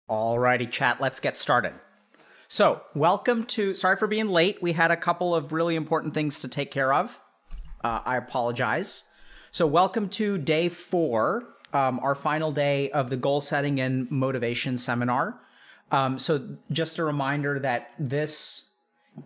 Alrighty, chat, let's get started. So, welcome to, sorry for being late. We had a couple of really important things to take care of. I apologize. So, welcome to day 4, our final day of the goal setting and motivation seminar. So, just a reminder that this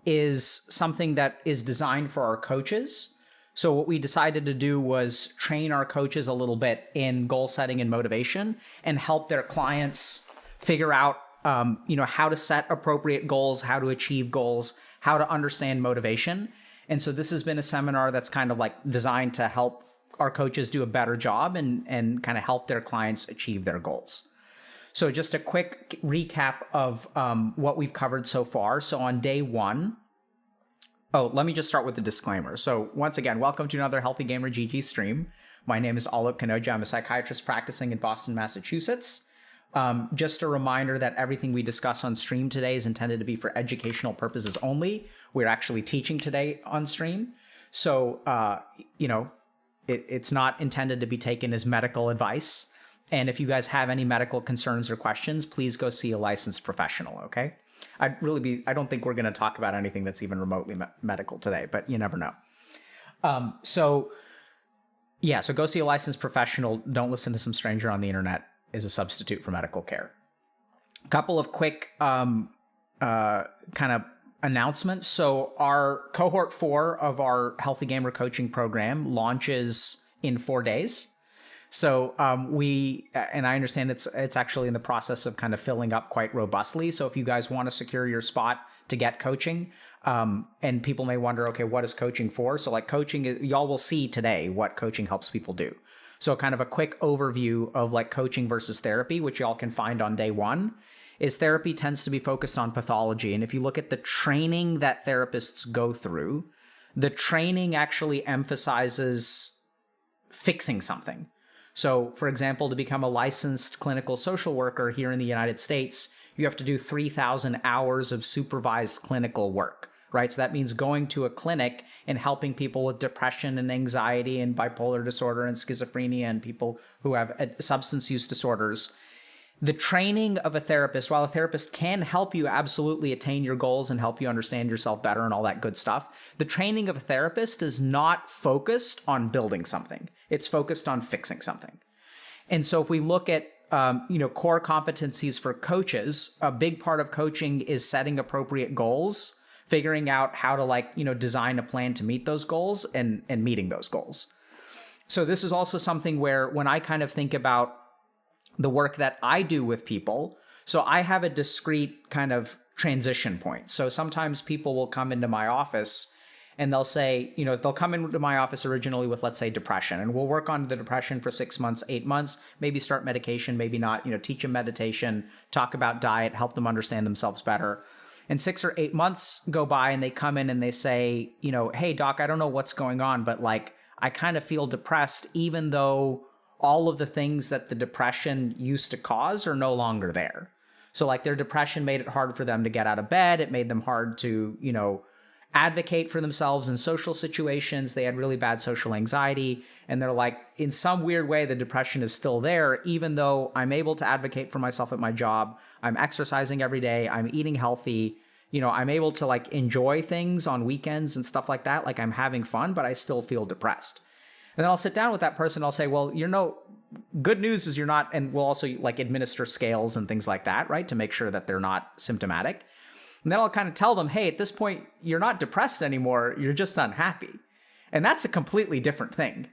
is something that is designed for our coaches. So what we decided to do was train our coaches a little bit in goal setting and motivation and help their clients figure out, how to set appropriate goals, how to achieve goals, how to understand motivation. And so this has been a seminar that's kind of like designed to help our coaches do a better job and kind of help their clients achieve their goals. So just a quick recap of what we've covered so far. So on day 1, let me just start with the disclaimer. So once again, welcome to another Healthy Gamer GG stream. My name is Alok Kanoja. I'm a psychiatrist practicing in Boston, Massachusetts. Just a reminder that everything we discuss on stream today is intended to be for educational purposes only. We're actually teaching today on stream. So, it's not intended to be taken as medical advice. And if you guys have any medical concerns or questions, please go see a licensed professional, okay? I don't think we're going to talk about anything that's even remotely medical today, but you never know. So go see a licensed professional. Don't listen to some stranger on the internet is a substitute for medical care. A couple of quick kind of announcements. So our cohort 4 of our Healthy Gamer coaching program launches in 4 days. So and I understand it's actually in the process of kind of filling up quite robustly. So if you guys want to secure your spot to get coaching, and people may wonder, okay, what is coaching for? So like coaching, y'all will see today what coaching helps people do. So kind of a quick overview of like coaching versus therapy, which y'all can find on day 1, is therapy tends to be focused on pathology. And if you look at the training that therapists go through, the training actually emphasizes fixing something. So for example, to become a licensed clinical social worker here in the United States, you have to do 3,000 hours of supervised clinical work. Right? So that means going to a clinic and helping people with depression and anxiety and bipolar disorder and schizophrenia and people who have substance use disorders. The training of a therapist, while a therapist can help you absolutely attain your goals and help you understand yourself better and all that good stuff, the training of a therapist is not focused on building something. It's focused on fixing something. And so if we look at core competencies for coaches, a big part of coaching is setting appropriate goals, figuring out how to design a plan to meet those goals and meeting those goals. So this is also something where when I kind of think about the work that I do with people, so I have a discrete kind of transition point. So sometimes people will come into my office and they'll say, they'll come into my office originally with, let's say, depression, and we'll work on the depression for 6 months, 8 months, maybe start medication, maybe not, teach them meditation, talk about diet, help them understand themselves better. And 6 or 8 months go by and they come in and they say, hey, doc, I don't know what's going on, but I kind of feel depressed, even though all of the things that the depression used to cause are no longer there. So their depression made it hard for them to get out of bed. It made them hard to, advocate for themselves in social situations. They had really bad social anxiety. And they're like, in some weird way, the depression is still there, even though I'm able to advocate for myself at my job. I'm exercising every day. I'm eating healthy. I'm able to like enjoy things on weekends and stuff like that. Like I'm having fun, but I still feel depressed. And then I'll sit down with that person. I'll say, well, good news is you're not, and we'll also like administer scales and things like that, right? To make sure that they're not symptomatic. And then I'll kind of tell them, hey, at this point, you're not depressed anymore. You're just unhappy. And that's a completely different thing.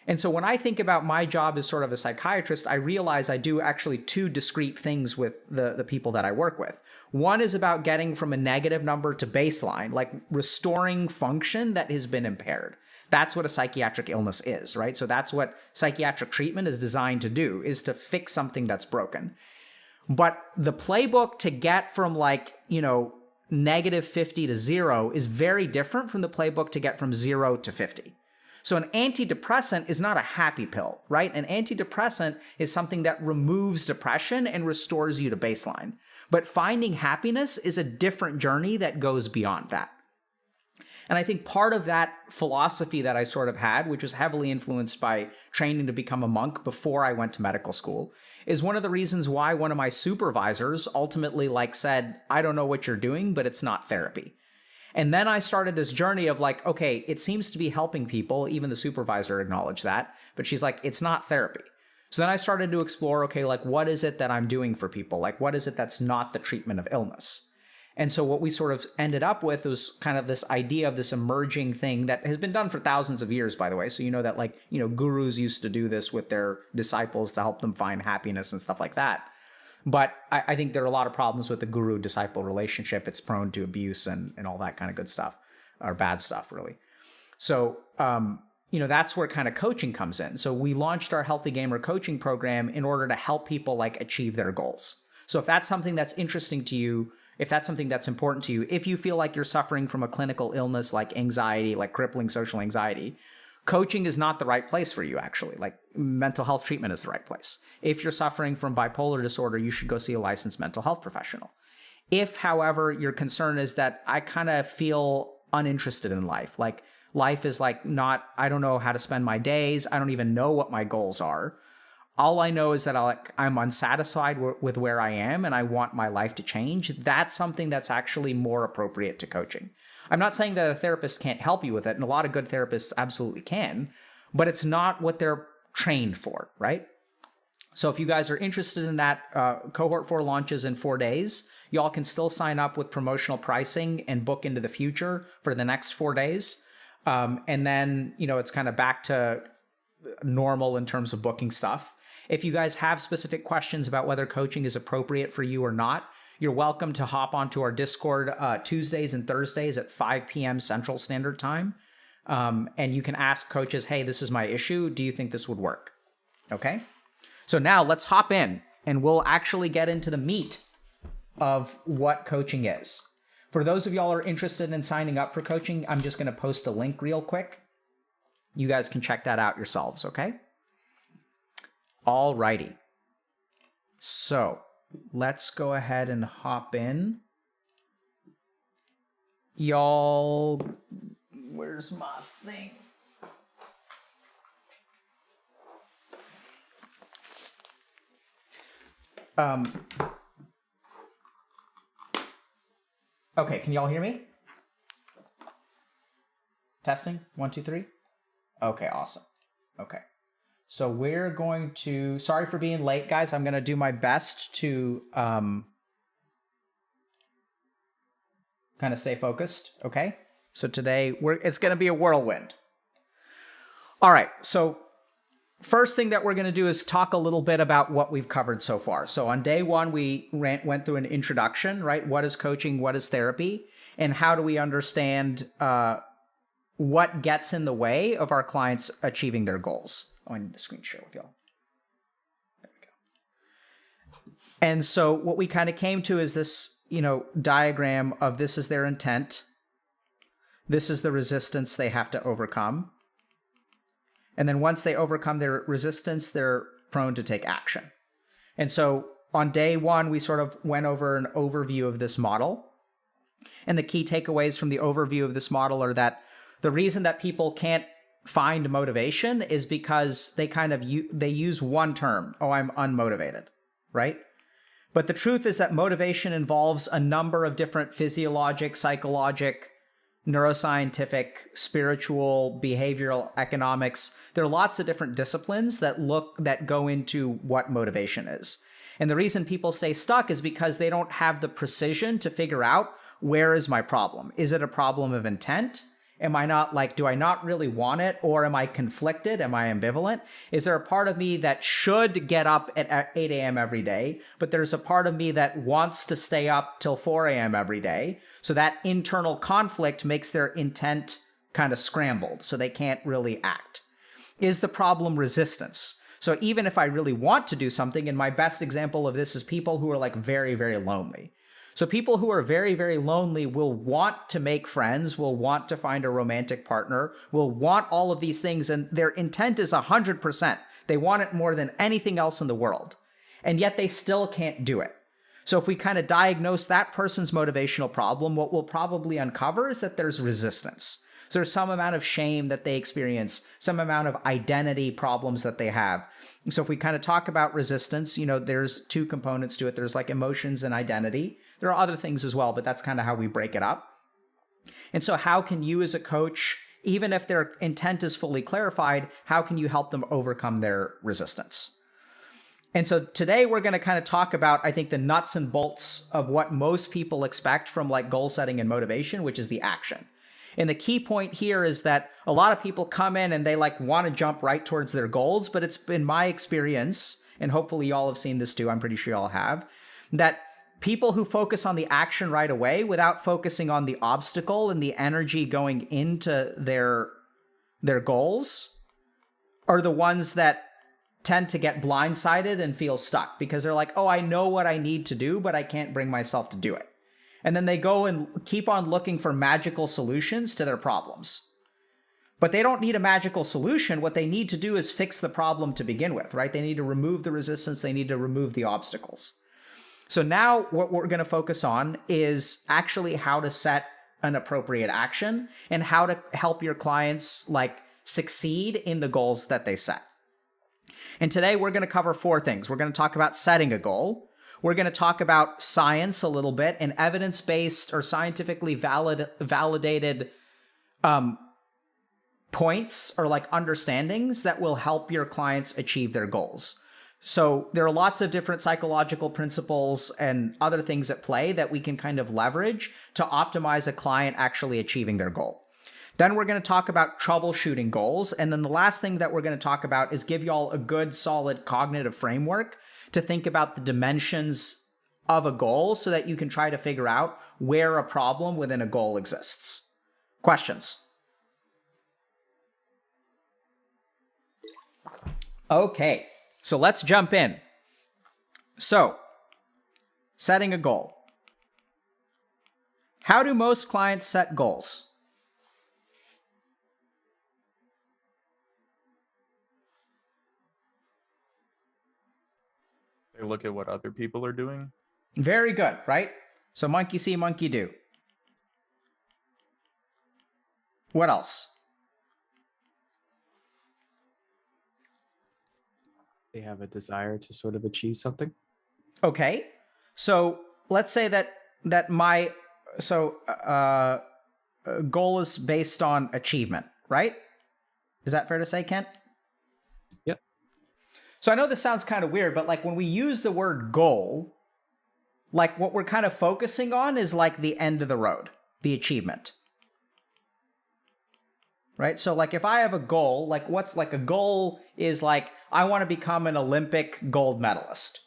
And so when I think about my job as sort of a psychiatrist, I realize I do actually two discrete things with the people that I work with. One is about getting from a negative number to baseline, like restoring function that has been impaired. That's what a psychiatric illness is, right? So that's what psychiatric treatment is designed to do, is to fix something that's broken. But the playbook to get from negative 50 to 0 is very different from the playbook to get from 0 to 50. So an antidepressant is not a happy pill, right? An antidepressant is something that removes depression and restores you to baseline. But finding happiness is a different journey that goes beyond that. And I think part of that philosophy that I sort of had, which was heavily influenced by training to become a monk before I went to medical school, is one of the reasons why one of my supervisors ultimately said, I don't know what you're doing, but it's not therapy. And then I started this journey of okay, it seems to be helping people. Even the supervisor acknowledged that, but she's like, it's not therapy. So then I started to explore, okay, what is it that I'm doing for people? What is it that's not the treatment of illness? And so what we sort of ended up with was kind of this idea of this emerging thing that has been done for thousands of years, by the way. So that gurus used to do this with their disciples to help them find happiness and stuff like that. But I think there are a lot of problems with the guru-disciple relationship. It's prone to abuse and all that kind of good stuff, or bad stuff, really. So, that's where kind of coaching comes in. So we launched our Healthy Gamer coaching program in order to help people achieve their goals. So if that's something that's interesting to you, if that's something that's important to you, if you feel like you're suffering from a clinical illness like anxiety, like crippling social anxiety, coaching is not the right place for you, actually. Mental health treatment is the right place. If you're suffering from bipolar disorder, you should go see a licensed mental health professional. If, however, your concern is that I kind of feel uninterested in life, life is not, I don't know how to spend my days, I don't even know what my goals are. All I know is that I'm unsatisfied with where I am and I want my life to change. That's something that's actually more appropriate to coaching. I'm not saying that a therapist can't help you with it, and a lot of good therapists absolutely can, but it's not what they're trained for, right? So if you guys are interested in that, Cohort 4 launches in 4 days. Y'all can still sign up with promotional pricing and book into the future for the next 4 days. And then, it's kind of back to normal in terms of booking stuff. If you guys have specific questions about whether coaching is appropriate for you or not, you're welcome to hop onto our Discord Tuesdays and Thursdays at 5 p.m. Central Standard Time. And you can ask coaches, hey, this is my issue. Do you think this would work? Okay. So now let's hop in and we'll actually get into the meat of what coaching is. For those of y'all who are interested in signing up for coaching, I'm just going to post a link real quick. You guys can check that out yourselves, okay? All righty. So let's go ahead and hop in. Y'all, where's my thing? Okay, can y'all hear me? Testing, 1, 2, 3. Okay, awesome. Okay. So we're going to, sorry for being late, guys. I'm going to do my best to kind of stay focused, okay? So today, it's going to be a whirlwind. All right, so first thing that we're going to do is talk a little bit about what we've covered so far. So on day 1, we went through an introduction, right? What is coaching? What is therapy? And how do we understand what gets in the way of our clients achieving their goals? Oh, I need to screen share with y'all. There we go. And so what we kind of came to is this, diagram of this is their intent. This is the resistance they have to overcome. And then once they overcome their resistance, they're prone to take action. And so on day 1, we sort of went over an overview of this model. And the key takeaways from the overview of this model are that the reason that people can't find motivation is because they use one term. Oh, I'm unmotivated, right? But the truth is that motivation involves a number of different physiologic, psychologic, neuroscientific, spiritual, behavioral, economics. There are lots of different disciplines that go into what motivation is. And the reason people stay stuck is because they don't have the precision to figure out, where is my problem? Is it a problem of intent? Am I not do I not really want it? Or am I conflicted? Am I ambivalent? Is there a part of me that should get up at 8 a.m. every day, but there's a part of me that wants to stay up till 4 a.m. every day? So that internal conflict makes their intent kind of scrambled, so they can't really act. Is the problem resistance? So even if I really want to do something, and my best example of this is people who are very, very lonely. So people who are very, very lonely will want to make friends, will want to find a romantic partner, will want all of these things, and their intent is 100%. They want it more than anything else in the world, and yet they still can't do it. So if we kind of diagnose that person's motivational problem, what we'll probably uncover is that there's resistance. So there's some amount of shame that they experience, some amount of identity problems that they have. So if we kind of talk about resistance, there's two components to it. There's emotions and identity. There are other things as well, but that's kind of how we break it up. And so how can you as a coach, even if their intent is fully clarified, how can you help them overcome their resistance? And so today we're going to kind of talk about, I think, the nuts and bolts of what most people expect from goal setting and motivation, which is the action. And the key point here is that a lot of people come in and they want to jump right towards their goals, but it's been my experience, and hopefully y'all have seen this too, I'm pretty sure y'all have, that people who focus on the action right away without focusing on the obstacle and the energy going into their goals are the ones that tend to get blindsided and feel stuck, because they're oh, I know what I need to do, but I can't bring myself to do it. And then they go and keep on looking for magical solutions to their problems. But they don't need a magical solution. What they need to do is fix the problem to begin with, right? They need to remove the resistance. They need to remove the obstacles. So now what we're going to focus on is actually how to set an appropriate action and how to help your clients succeed in the goals that they set. And today we're going to cover 4 things. We're going to talk about setting a goal. We're going to talk about science a little bit and evidence-based or scientifically validated points or understandings that will help your clients achieve their goals. So there are lots of different psychological principles and other things at play that we can kind of leverage to optimize a client actually achieving their goal. Then we're going to talk about troubleshooting goals. And then the last thing that we're going to talk about is give y'all a good, solid cognitive framework to think about the dimensions of a goal so that you can try to figure out where a problem within a goal exists. Questions? Okay, so let's jump in. So, setting a goal. How do most clients set goals? They look at what other people are doing. Very good, right? So monkey see, monkey do. What else? They have a desire to sort of achieve something. Okay, so let's say that my goal is based on achievement, right? Is that fair to say, Kent? Yep. So I know this sounds kind of weird, but when we use the word goal, what we're kind of focusing on is the end of the road, the achievement. Right? So if I have a goal, what's a goal is I want to become an Olympic gold medalist.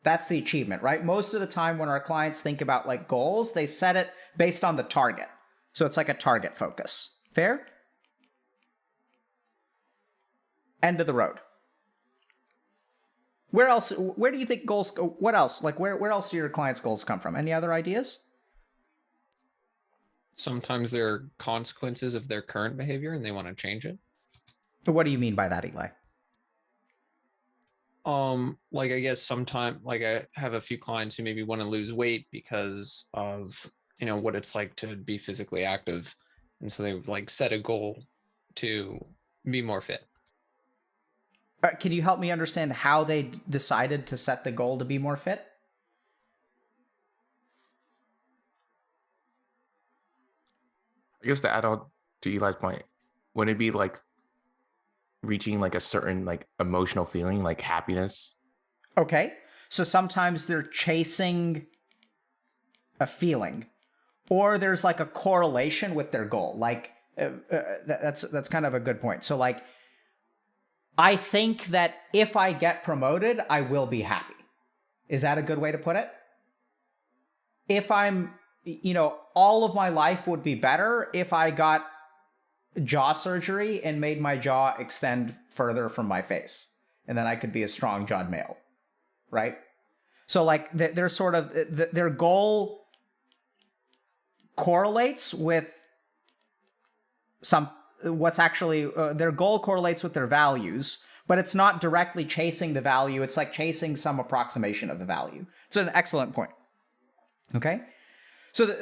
That's the achievement, right? Most of the time when our clients think about goals, they set it based on the target. So it's a target focus. Fair? End of the road. Where do you think goals go? What else? Where else do your clients' goals come from? Any other ideas? Sometimes there are consequences of their current behavior and they want to change it. What do you mean by that, Eli? I guess sometimes I have a few clients who maybe want to lose weight because of what it's like to be physically active. And so they like set a goal to be more fit. Can you help me understand how they decided to set the goal to be more fit? I guess to add on to Eli's point, wouldn't it be like reaching like a certain like emotional feeling, like happiness? Okay. So sometimes they're chasing a feeling, or there's like a correlation with their goal. Like that's kind of a good point. So like, I think that if I get promoted, I will be happy. Is that a good way to put it? If I'm, all of my life would be better if I got jaw surgery and made my jaw extend further from my face, and then I could be a strong jawed male, right? So like they're sort of, their goal correlates with what's actually, their goal correlates with their values, but it's not directly chasing the value. It's like chasing some approximation of the value. It's an excellent point. Okay. So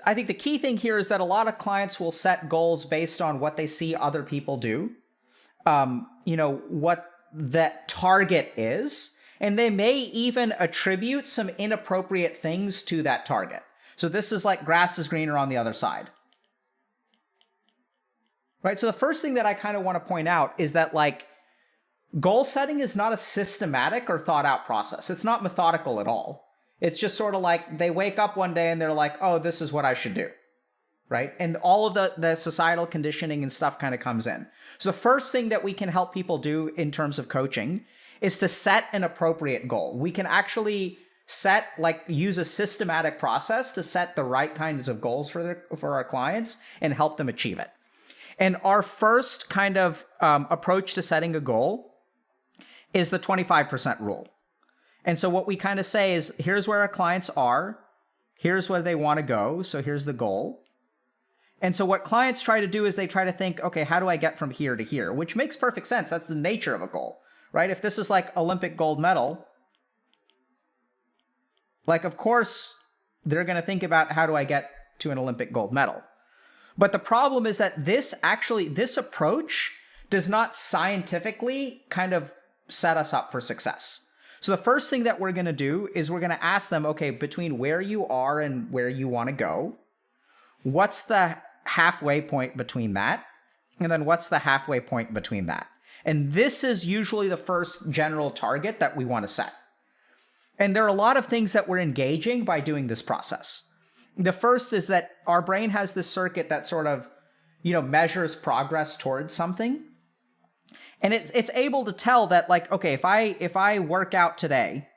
I think the key thing here is that a lot of clients will set goals based on what they see other people do, what that target is, and they may even attribute some inappropriate things to that target. So this is like grass is greener on the other side. Right? So the first thing that I kind of want to point out is that like goal setting is not a systematic or thought out process. It's not methodical at all. It's just sort of like they wake up one day and they're like, oh, this is what I should do. Right? And all of the societal conditioning and stuff kind of comes in. So the first thing that we can help people do in terms of coaching is to set an appropriate goal. We can actually use a systematic process to set the right kinds of goals for our clients and help them achieve it. And our first kind of approach to setting a goal is the 25% rule. And so what we kind of say is, here's where our clients are, here's where they want to go, so here's the goal. And so what clients try to do is they try to think, okay, how do I get from here to here? Which makes perfect sense. That's the nature of a goal, right? If this is like Olympic gold medal, like, of course, they're going to think about how do I get to an Olympic gold medal. But the problem is that this approach does not scientifically kind of set us up for success. So the first thing that we're going to do is we're going to ask them, okay, between where you are and where you want to go, what's the halfway point between that? And then what's the halfway point between that? And this is usually the first general target that we want to set. And there are a lot of things that we're engaging by doing this process. The first is that our brain has this circuit that sort of, measures progress towards something. And it's able to tell that, like, okay, if I work out today,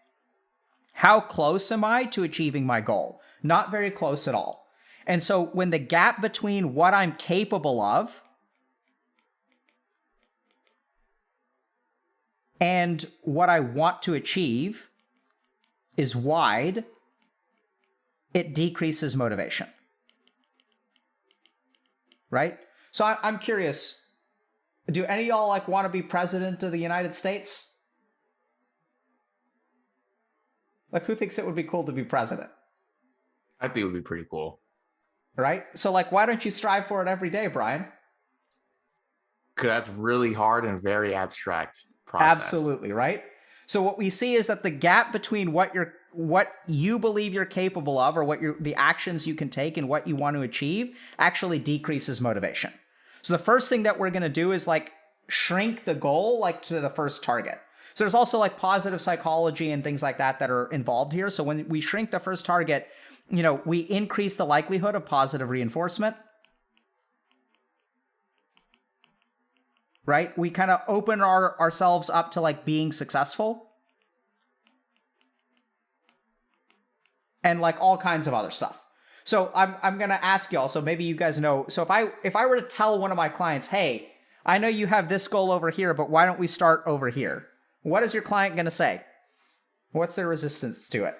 how close am I to achieving my goal? Not very close at all. And so when the gap between what I'm capable of and what I want to achieve is wide, it decreases motivation. Right? So I'm curious, do any of y'all want to be president of the United States? Who thinks it would be cool to be president? I think it would be pretty cool. Right? So why don't you strive for it every day, Brian? Because that's really hard and very abstract process. Absolutely, right? So what we see is that the gap between what you believe you're capable of, or the actions you can take and what you want to achieve, actually decreases motivation. So the first thing that we're going to do is shrink the goal to the first target. So there's also positive psychology and things like that are involved here. So when we shrink the first target, we increase the likelihood of positive reinforcement. Right? We kind of open ourselves up to being successful. And all kinds of other stuff. So I'm going to ask y'all, so maybe you guys know. So if I were to tell one of my clients, hey, I know you have this goal over here, but why don't we start over here? What is your client going to say? What's their resistance to it?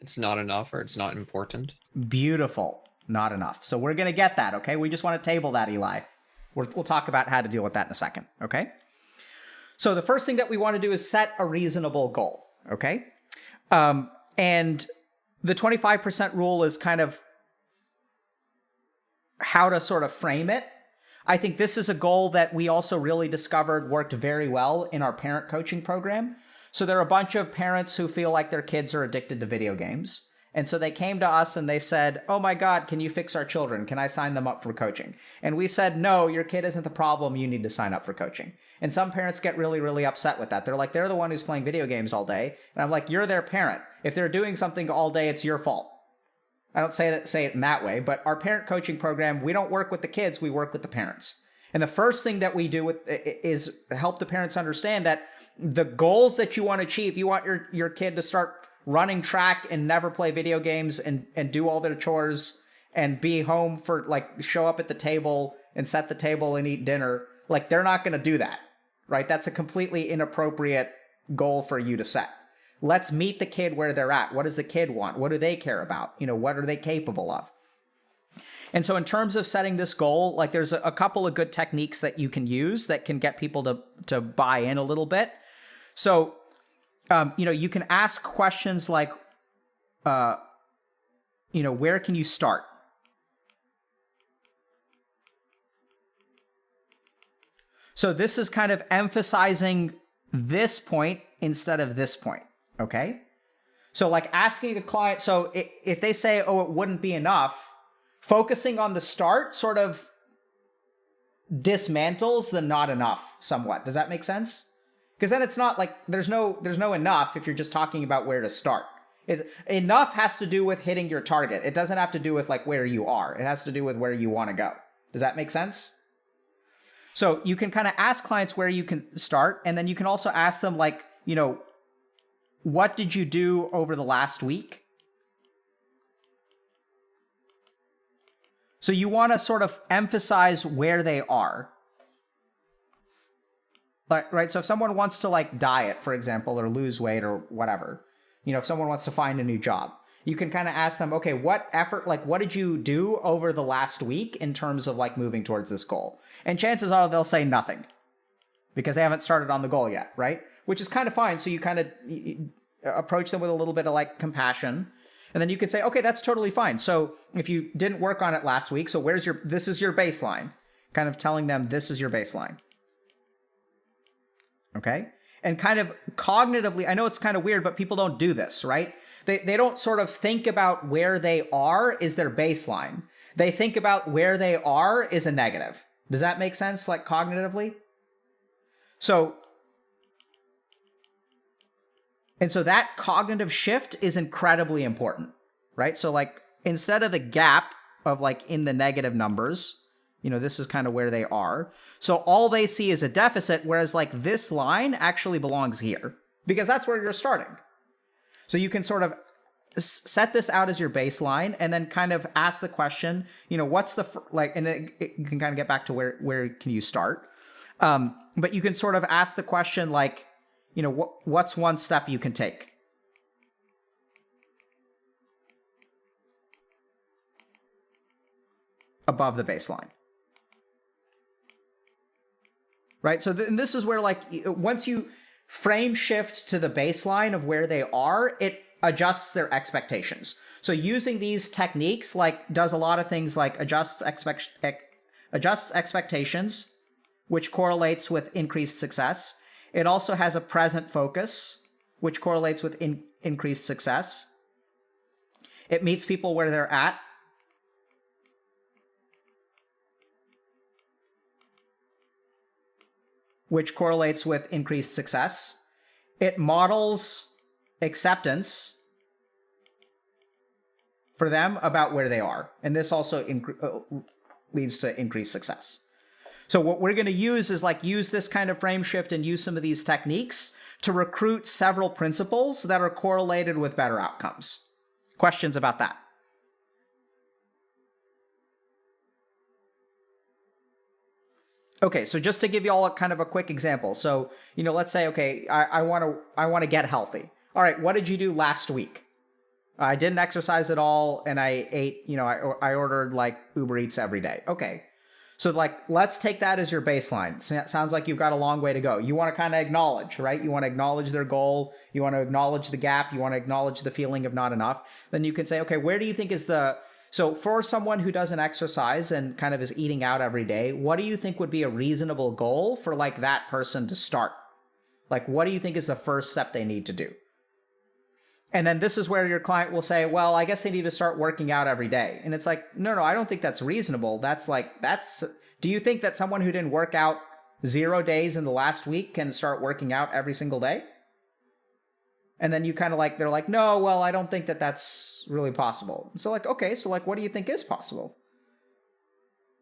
It's not enough, or it's not important. Beautiful. Not enough. So we're going to get that, okay? We just want to table that, Eli. We'll talk about how to deal with that in a second, okay? So the first thing that we want to do is set a reasonable goal, okay? And the 25% rule is kind of how to sort of frame it. I think this is a goal that we also really discovered worked very well in our parent coaching program. So there are a bunch of parents who feel like their kids are addicted to video games. And so they came to us and they said, oh my God, can you fix our children? Can I sign them up for coaching? And we said, no, your kid isn't the problem. You need to sign up for coaching. And some parents get really, really upset with that. They're like, they're the one who's playing video games all day. And I'm like, you're their parent. If they're doing something all day, it's your fault. I don't say it in that way, but our parent coaching program, we don't work with the kids, we work with the parents. And the first thing that we do is help the parents understand that the goals that you want to achieve, you want your kid to start running track and never play video games and do all their chores and be home for like show up at the table and set the table and eat dinner. Like they're not going to do that, right? That's a completely inappropriate goal for you to set. Let's meet the kid where they're at. What does the kid want? What do they care about? What are they capable of? And so in terms of setting this goal, like there's a couple of good techniques that you can use that can get people to buy in a little bit. So, you can ask questions like, where can you start? So this is kind of emphasizing this point instead of this point. Okay. So like asking a client, so if they say, oh, it wouldn't be enough, focusing on the start sort of dismantles the not enough somewhat. Does that make sense? Because then it's not like there's no enough if you're just talking about where to start. Enough has to do with hitting your target. It doesn't have to do with like where you are. It has to do with where you want to go. Does that make sense? So you can kind of ask clients where you can start, and then you can also ask them like, what did you do over the last week? So you want to sort of emphasize where they are. Right? So if someone wants to like diet, for example, or lose weight or whatever, if someone wants to find a new job, you can kind of ask them, okay, what did you do over the last week in terms of like moving towards this goal? And chances are they'll say nothing because they haven't started on the goal yet, right? Which is kind of fine. So you kind of approach them with a little bit of like compassion. And then you can say, okay, that's totally fine. So if you didn't work on it last week, so this is your baseline. Kind of telling them this is your baseline. Okay? And kind of cognitively, I know it's kind of weird, but people don't do this, right? They don't sort of think about where they are is their baseline. They think about where they are is a negative. Does that make sense, like cognitively? So that cognitive shift is incredibly important, right? So like instead of the gap of like in the negative numbers, this is kind of where they are. So all they see is a deficit, whereas like this line actually belongs here because that's where you're starting. So you can sort of set this out as your baseline and then kind of ask the question, what's the, and then you can kind of get back to where can you start? But you can sort of ask the question like, what's one step you can take? Above the baseline. Right? So this is where like, once you frame shift to the baseline of where they are, it adjusts their expectations. So using these techniques does a lot of things like adjust expectations, which correlates with increased success. It also has a present focus, which correlates with increased success. It meets people where they're at. Which correlates with increased success. It models acceptance for them about where they are. And this also leads to increased success. So what we're going to use is use this kind of frame shift and use some of these techniques to recruit several principles that are correlated with better outcomes. Questions about that? Okay, so just to give you all a kind of a quick example. So, let's say, okay, I want to get healthy. All right, what did you do last week? I didn't exercise at all, and I ate, I ordered Uber Eats every day. Okay. So like, let's take that as your baseline. Sounds like you've got a long way to go. You want to kind of acknowledge, right? You want to acknowledge their goal. You want to acknowledge the gap. You want to acknowledge the feeling of not enough. Then you can say, okay, where do you think is so for someone who doesn't exercise and kind of is eating out every day, what do you think would be a reasonable goal for like that person to start? Like, what do you think is the first step they need to do? And then this is where your client will say, well, I guess they need to start working out every day. And it's like, no, I don't think that's reasonable. Do you think that someone who didn't work out 0 days in the last week can start working out every single day? And then you kind of like, they're like, no, well, I don't think that that's really possible. So like, okay, so like, what do you think is possible?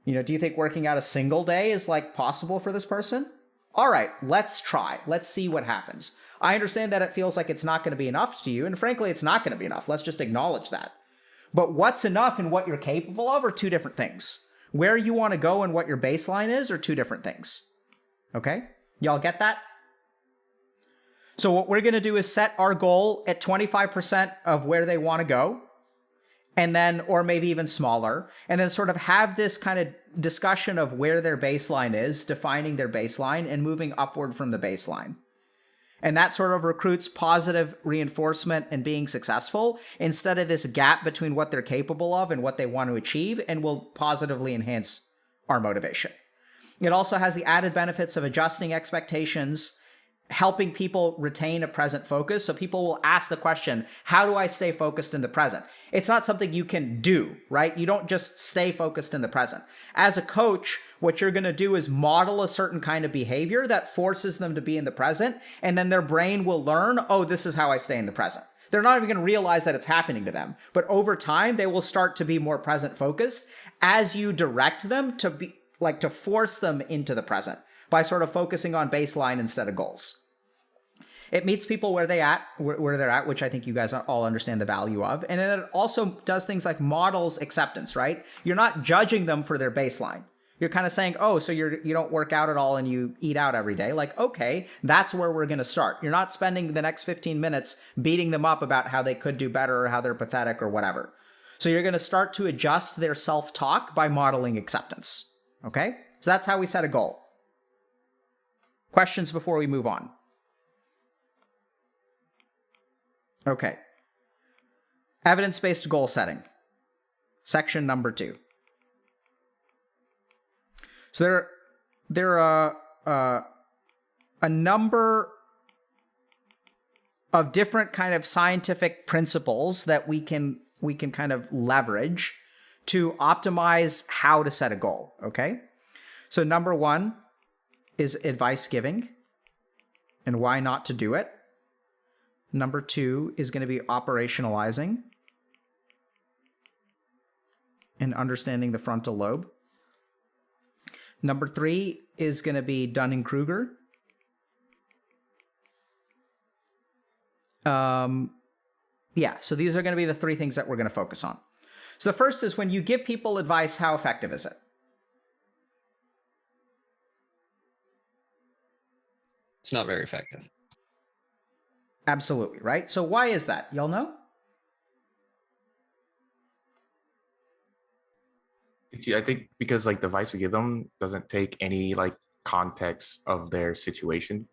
You know, do you think working out a single day is like possible for this person? All right, let's try. Let's see what happens. I understand that it feels like it's not going to be enough to you. And frankly, it's not going to be enough. Let's just acknowledge that. But what's enough and what you're capable of are two different things. Where you want to go and what your baseline is are two different things. Okay? Y'all get that? So what we're going to do is set our goal at 25% of where they want to go, and then, or maybe even smaller, and then sort of have this kind of discussion of where their baseline is, defining their baseline, and moving upward from the baseline. And that sort of recruits positive reinforcement and being successful instead of this gap between what they're capable of and what they want to achieve, and will positively enhance our motivation. It also has the added benefits of adjusting expectations, helping people retain a present focus. So people will ask the question, how do I stay focused in the present? It's not something you can do, right? You don't just stay focused in the present. As a coach, what you're going to do is model a certain kind of behavior that forces them to be in the present. And then their brain will learn, oh, this is how I stay in the present. They're not even going to realize that it's happening to them. But over time, they will start to be more present focused as you direct them to be like to force them into the present by sort of focusing on baseline instead of goals. It meets people where they're at, which I think you guys all understand the value of. And then it also does things like models acceptance, right? You're not judging them for their baseline. You're kind of saying, oh, so you don't work out at all and you eat out every day. Like, okay, that's where we're going to start. You're not spending the next 15 minutes beating them up about how they could do better or how they're pathetic or whatever. So you're going to start to adjust their self-talk by modeling acceptance. Okay? So that's how we set a goal. Questions before we move on? Okay. Evidence-based goal setting. Section number 2. So there are a number of different kind of scientific principles that we can kind of leverage to optimize how to set a goal, okay? So number 1 is advice giving and why not to do it. Number 2 is going to be operationalizing and understanding the frontal lobe. Number 3 is going to be Dunning-Kruger. So these are going to be the 3 things that we're going to focus on. So the first is when you give people advice, how effective is it? It's not very effective. Absolutely, right? So why is that? Y'all know? I think because like the advice we give them doesn't take any like context of their situation.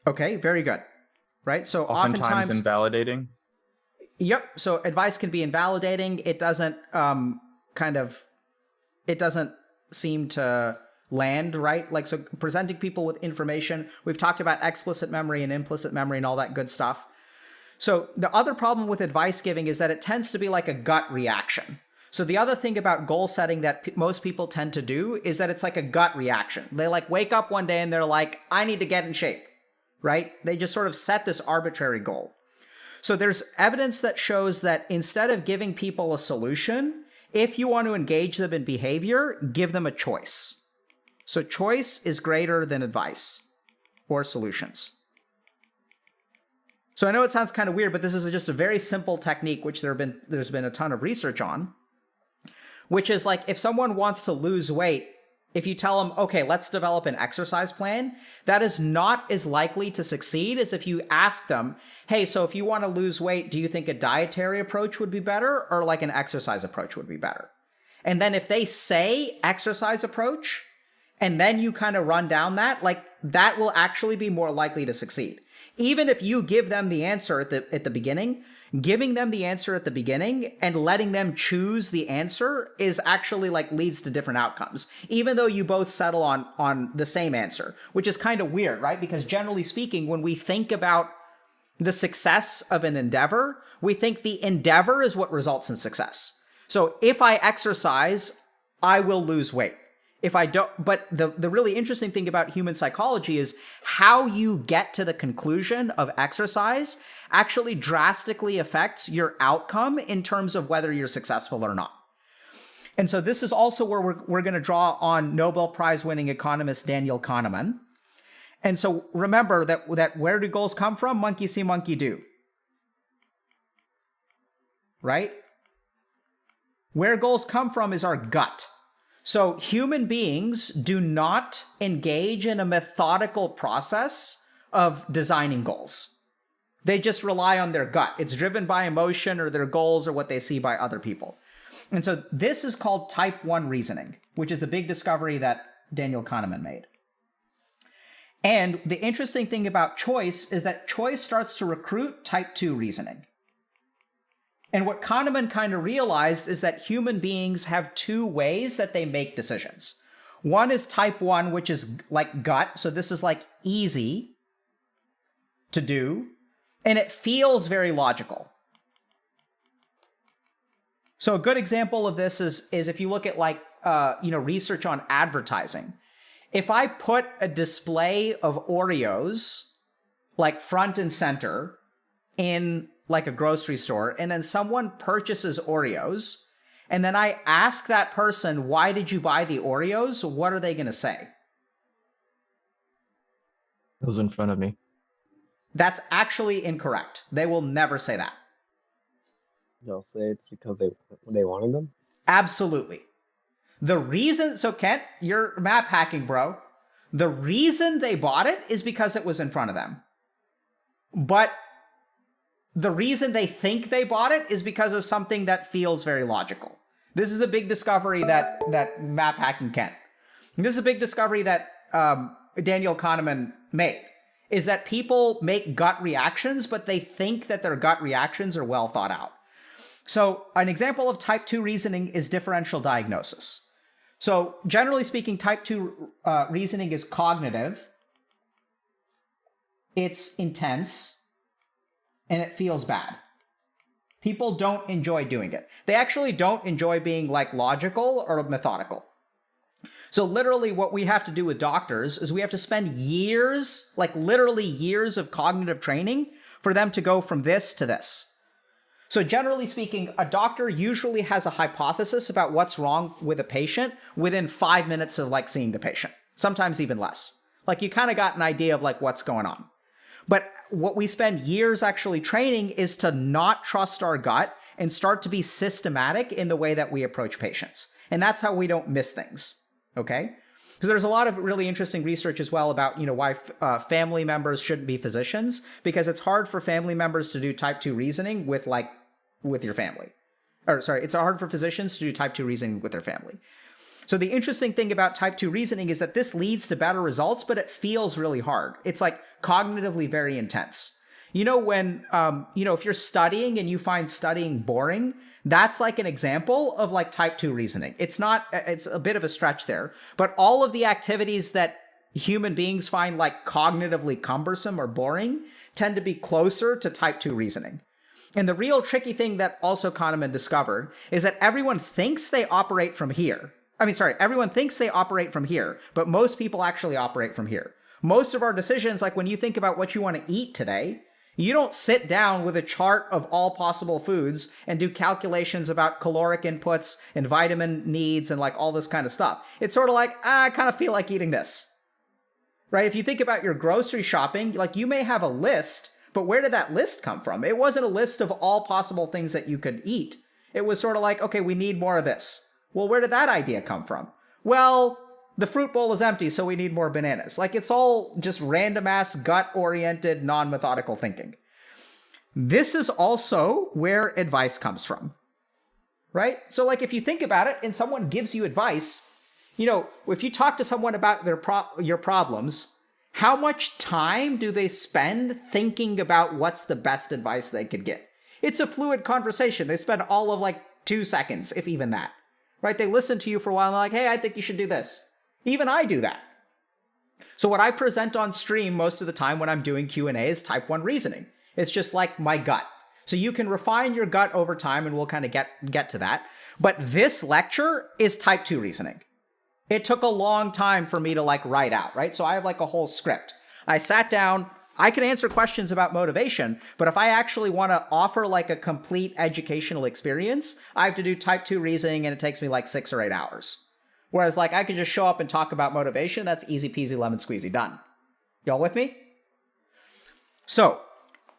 Okay, very good. Right? So Oftentimes invalidating. Yep. So advice can be invalidating. It doesn't it doesn't seem to land, right? Like, so presenting people with information, we've talked about explicit memory and implicit memory and all that good stuff. So the other problem with advice giving is that it tends to be like a gut reaction. So the other thing about goal setting that most people tend to do is that it's like a gut reaction. They like wake up one day and they're like, I need to get in shape, right? They just sort of set this arbitrary goal. So there's evidence that shows that instead of giving people a solution, if you want to engage them in behavior, give them a choice. So choice is greater than advice or solutions. So I know it sounds kind of weird, but this is just a very simple technique, which there's been a ton of research on, which is like if someone wants to lose weight, if you tell them, okay, let's develop an exercise plan, that is not as likely to succeed as if you ask them, hey, so if you want to lose weight, do you think a dietary approach would be better or like an exercise approach would be better? And then if they say exercise approach, and then you kind of run down that, like that will actually be more likely to succeed. Even if you give them the answer at the beginning, giving them the answer at the beginning and letting them choose the answer is actually like leads to different outcomes, even though you both settle on the same answer, which is kind of weird, right? Because generally speaking, when we think about the success of an endeavor, we think the endeavor is what results in success. So if I exercise, I will lose weight. If I don't, but the really interesting thing about human psychology is how you get to the conclusion of exercise actually drastically affects your outcome in terms of whether you're successful or not. And so this is also where we're going to draw on Nobel Prize winning economist Daniel Kahneman. And so remember that where do goals come from? Monkey see, monkey do. Right? Where goals come from is our gut. So human beings do not engage in a methodical process of designing goals. They just rely on their gut. It's driven by emotion or their goals or what they see by other people. And so this is called type 1 reasoning, which is the big discovery that Daniel Kahneman made. And the interesting thing about choice is that choice starts to recruit type 2 reasoning. And what Kahneman kind of realized is that human beings have two ways that they make decisions. One is type 1, which is like gut. So this is like easy to do, and it feels very logical. So a good example of this is if you look at like research on advertising. If I put a display of Oreos like front and center in like a grocery store, and then someone purchases Oreos, and then I ask that person, why did you buy the Oreos? What are they going to say? It was in front of me. That's actually incorrect. They will never say that. They'll say it's because they wanted them. Absolutely. The reason, so Kent, you're map hacking, bro. The reason they bought it is because it was in front of them. But the reason they think they bought it is because of something that feels very logical. This is a big discovery that map hacking can. This is a big discovery that Daniel Kahneman made, is that people make gut reactions, but they think that their gut reactions are well thought out. So an example of type 2 reasoning is differential diagnosis. So generally speaking, type 2 reasoning is cognitive, it's intense, and it feels bad. People don't enjoy doing it. They actually don't enjoy being like logical or methodical. So literally what we have to do with doctors is we have to spend years, like literally years of cognitive training for them to go from this to this. So generally speaking, a doctor usually has a hypothesis about what's wrong with a patient within 5 minutes of like seeing the patient, sometimes even less. Like you kind of got an idea of like what's going on. But what we spend years actually training is to not trust our gut and start to be systematic in the way that we approach patients. And that's how we don't miss things, okay? Because there's a lot of really interesting research as well about, why family members shouldn't be physicians, because it's hard for family members to do type 2 reasoning with your family. It's hard for physicians to do type 2 reasoning with their family. So the interesting thing about type 2 reasoning is that this leads to better results, but it feels really hard. It's like cognitively very intense. If you're studying and you find studying boring, that's like an example of like type 2 reasoning. It's a bit of a stretch there, but all of the activities that human beings find like cognitively cumbersome or boring tend to be closer to type 2 reasoning. And the real tricky thing that also Kahneman discovered is that everyone thinks they operate from here. Everyone thinks they operate from here, but most people actually operate from here. Most of our decisions, like when you think about what you want to eat today, you don't sit down with a chart of all possible foods and do calculations about caloric inputs and vitamin needs and like all this kind of stuff. It's sort of like, I kind of feel like eating this, right? If you think about your grocery shopping, like you may have a list, but where did that list come from? It wasn't a list of all possible things that you could eat. It was sort of like, okay, we need more of this. Well, where did that idea come from? Well, the fruit bowl is empty, so we need more bananas. Like it's all just random ass gut-oriented, non-methodical thinking. This is also where advice comes from, right? So like if you think about it and someone gives you advice, you know, if you talk to someone about your problems, how much time do they spend thinking about what's the best advice they could get? It's a fluid conversation. They spend all of like 2 seconds, if even that, right? They listen to you for a while and they're like, hey, I think you should do this. Even I do that. So what I present on stream most of the time when I'm doing Q&A is type 1 reasoning. It's just like my gut. So you can refine your gut over time and we'll kind of get to that. But this lecture is type 2 reasoning. It took a long time for me to like write out, right? So I have like a whole script. I sat down, I can answer questions about motivation, but if I actually want to offer like a complete educational experience, I have to do type 2 reasoning and it takes me like 6 or 8 hours. Whereas like I could just show up and talk about motivation, that's easy peasy lemon squeezy, done. Y'all with me? So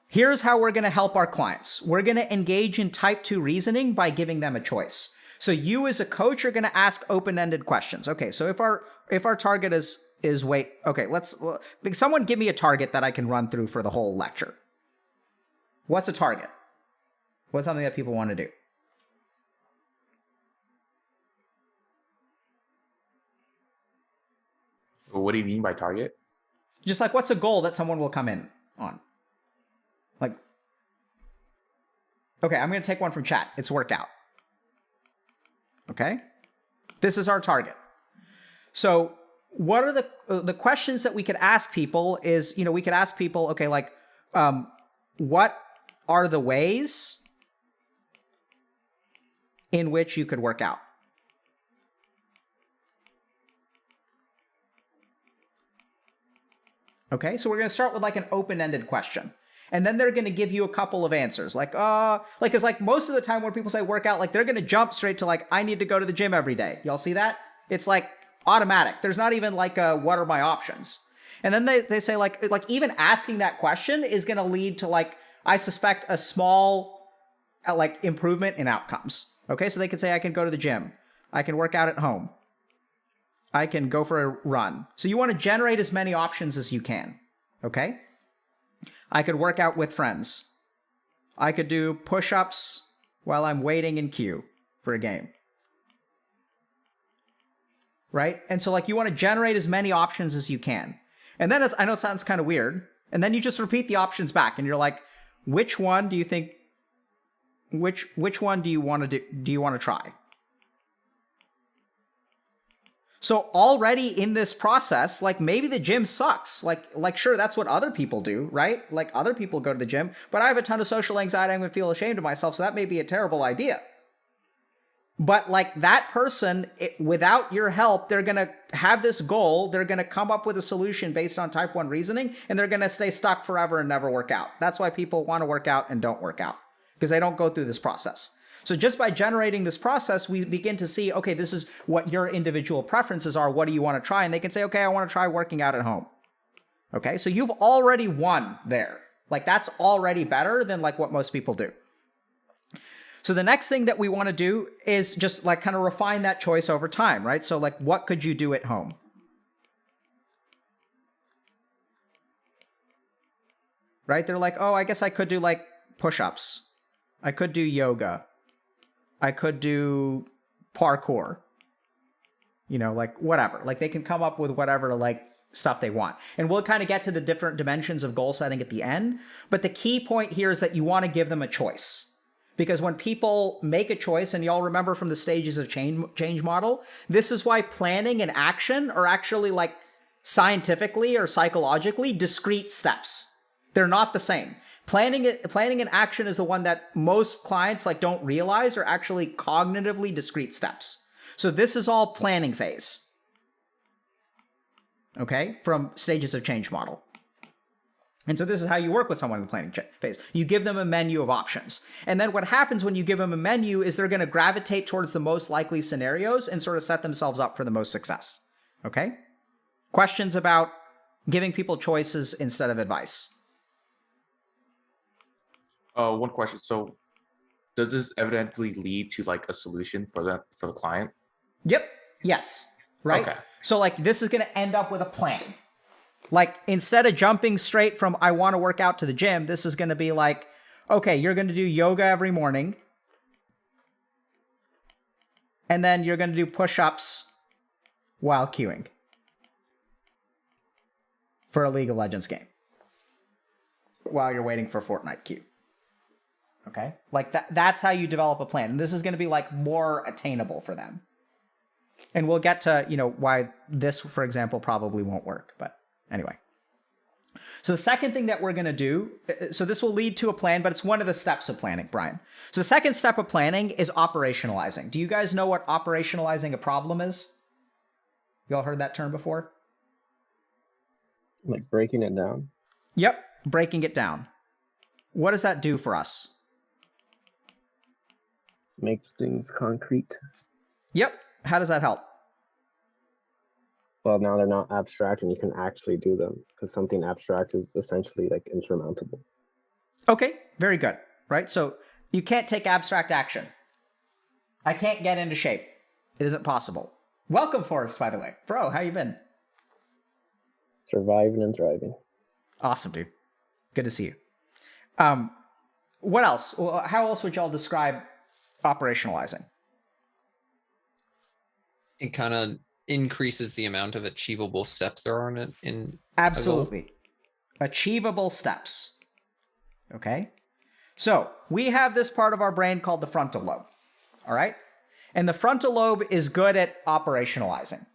here's how we're going to help our clients. We're going to engage in type 2 reasoning by giving them a choice. So you as a coach are going to ask open-ended questions. Okay, so if our target is weight, okay, someone give me a target that I can run through for the whole lecture. What's a target? What's something that people want to do? What do you mean by target? Just like what's a goal that someone will come in on? Like, okay, I'm going to take one from chat. It's workout. Okay? This is our target. So what are the questions that we could ask people is, you know, we could ask people, okay, like, what are the ways in which you could work out? Okay, so we're going to start with like an open-ended question. And then they're going to give you a couple of answers. Because most of the time when people say workout, like they're going to jump straight to like, I need to go to the gym every day. Y'all see that? It's like automatic. There's not even like what are my options? And then they say like even asking that question is going to lead to like, I suspect a small like improvement in outcomes. Okay, so they could say I can go to the gym. I can work out at home. I can go for a run. So you want to generate as many options as you can. Okay? I could work out with friends. I could do push-ups while I'm waiting in queue for a game. Right? And so like you want to generate as many options as you can. And then I know it sounds kind of weird. And then you just repeat the options back and you're like, which one do you think, which one do you want to try? So already in this process, like maybe the gym sucks. Like sure, that's what other people do, right? Like other people go to the gym, but I have a ton of social anxiety. I'm going to feel ashamed of myself. So that may be a terrible idea. But like that person, without your help, they're going to have this goal. They're going to come up with a solution based on type 1 reasoning, and they're going to stay stuck forever and never work out. That's why people want to work out and don't work out, because they don't go through this process. So just by generating this process, we begin to see, okay, this is what your individual preferences are. What do you want to try? And they can say, okay, I want to try working out at home. Okay, so you've already won there. Like that's already better than like what most people do. So the next thing that we want to do is just like kind of refine that choice over time, right? So like what could you do at home? Right? They're like, oh, I guess I could do like push-ups. I could do yoga. I could do parkour, you know, like whatever, like they can come up with whatever like stuff they want. And we'll kind of get to the different dimensions of goal setting at the end. But the key point here is that you want to give them a choice, because when people make a choice, and y'all remember from the stages of change model, this is why planning and action are actually like scientifically or psychologically discrete steps. They're not the same. Planning and action is the one that most clients like don't realize are actually cognitively discrete steps. So this is all planning phase. Okay, from stages of change model. And so this is how you work with someone in the planning phase. You give them a menu of options. And then what happens when you give them a menu is they're going to gravitate towards the most likely scenarios and sort of set themselves up for the most success. Okay? Questions about giving people choices instead of advice? One question. So does this evidently lead to like a solution for the client? Yep. Yes. Right? Okay. So like this is going to end up with a plan. Like instead of jumping straight from I want to work out to the gym, this is going to be like, okay, you're going to do yoga every morning. and then you're going to do push-ups while queuing for a League of Legends game while you're waiting for Fortnite queue. Okay? Like that's how you develop a plan. And this is going to be like more attainable for them. And we'll get to, why this, for example, probably won't work. But anyway. So the second thing that we're going to do, so this will lead to a plan, but it's one of the steps of planning, Brian. So the second step of planning is operationalizing. Do you guys know what operationalizing a problem is? You all heard that term before? Like breaking it down. Yep, breaking it down. What does that do for us? Makes things concrete. Yep. How does that help? Well, now they're not abstract and you can actually do them because something abstract is essentially like insurmountable. Okay, very good. Right? So you can't take abstract action. I can't get into shape. It isn't possible. Welcome, Forrest, by the way. Bro, how you been? Surviving and thriving. Awesome, dude. Good to see you. What else? How else would y'all describe operationalizing? It kind of increases the amount of achievable steps there are in Absolutely. Achievable steps. Okay? So, we have this part of our brain called the frontal lobe. All right? And the frontal lobe is good at operationalizing.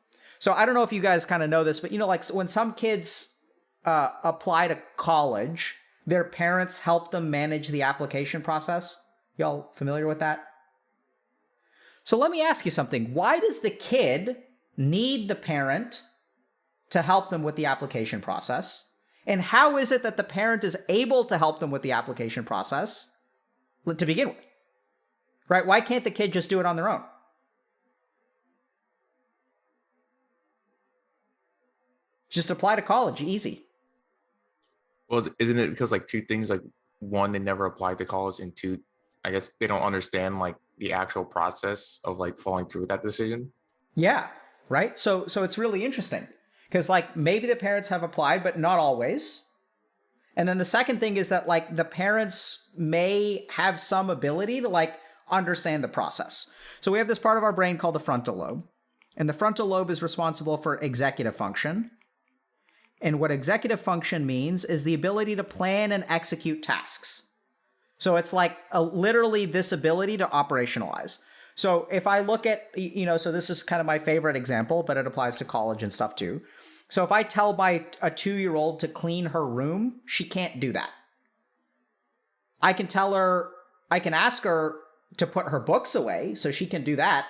So, I don't know if you guys kind of know this, but like when some kids apply to college, their parents help them manage the application process. Y'all familiar with that? So let me ask you something. Why does the kid need the parent to help them with the application process? And how is it that the parent is able to help them with the application process to begin with? Right? Why can't the kid just do it on their own? Just apply to college, easy. Well, isn't it because like two things, like one, they never applied to college, and two, I guess they don't understand like the actual process of like following through with that decision? Yeah, right? So it's really interesting because like maybe the parents have applied, but not always. And then the second thing is that like the parents may have some ability to like understand the process. So we have this part of our brain called the frontal lobe, and the frontal lobe is responsible for executive function. And what executive function means is the ability to plan and execute tasks. So it's like literally this ability to operationalize. So if I look at, so this is kind of my favorite example, but it applies to college and stuff too. So if I tell a 2-year-old to clean her room, she can't do that. I can ask her to put her books away, so she can do that,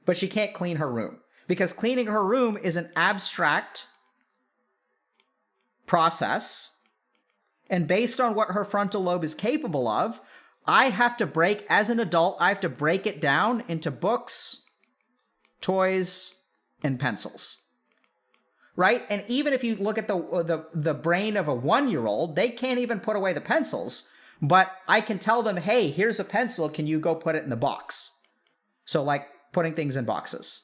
but she can't clean her room. Because cleaning her room is an abstract process. And based on what her frontal lobe is capable of, as an adult, I have to break it down into books, toys, and pencils. Right? And even if you look at the brain of a 1-year-old, they can't even put away the pencils. But I can tell them, hey, here's a pencil. Can you go put it in the box? So like putting things in boxes.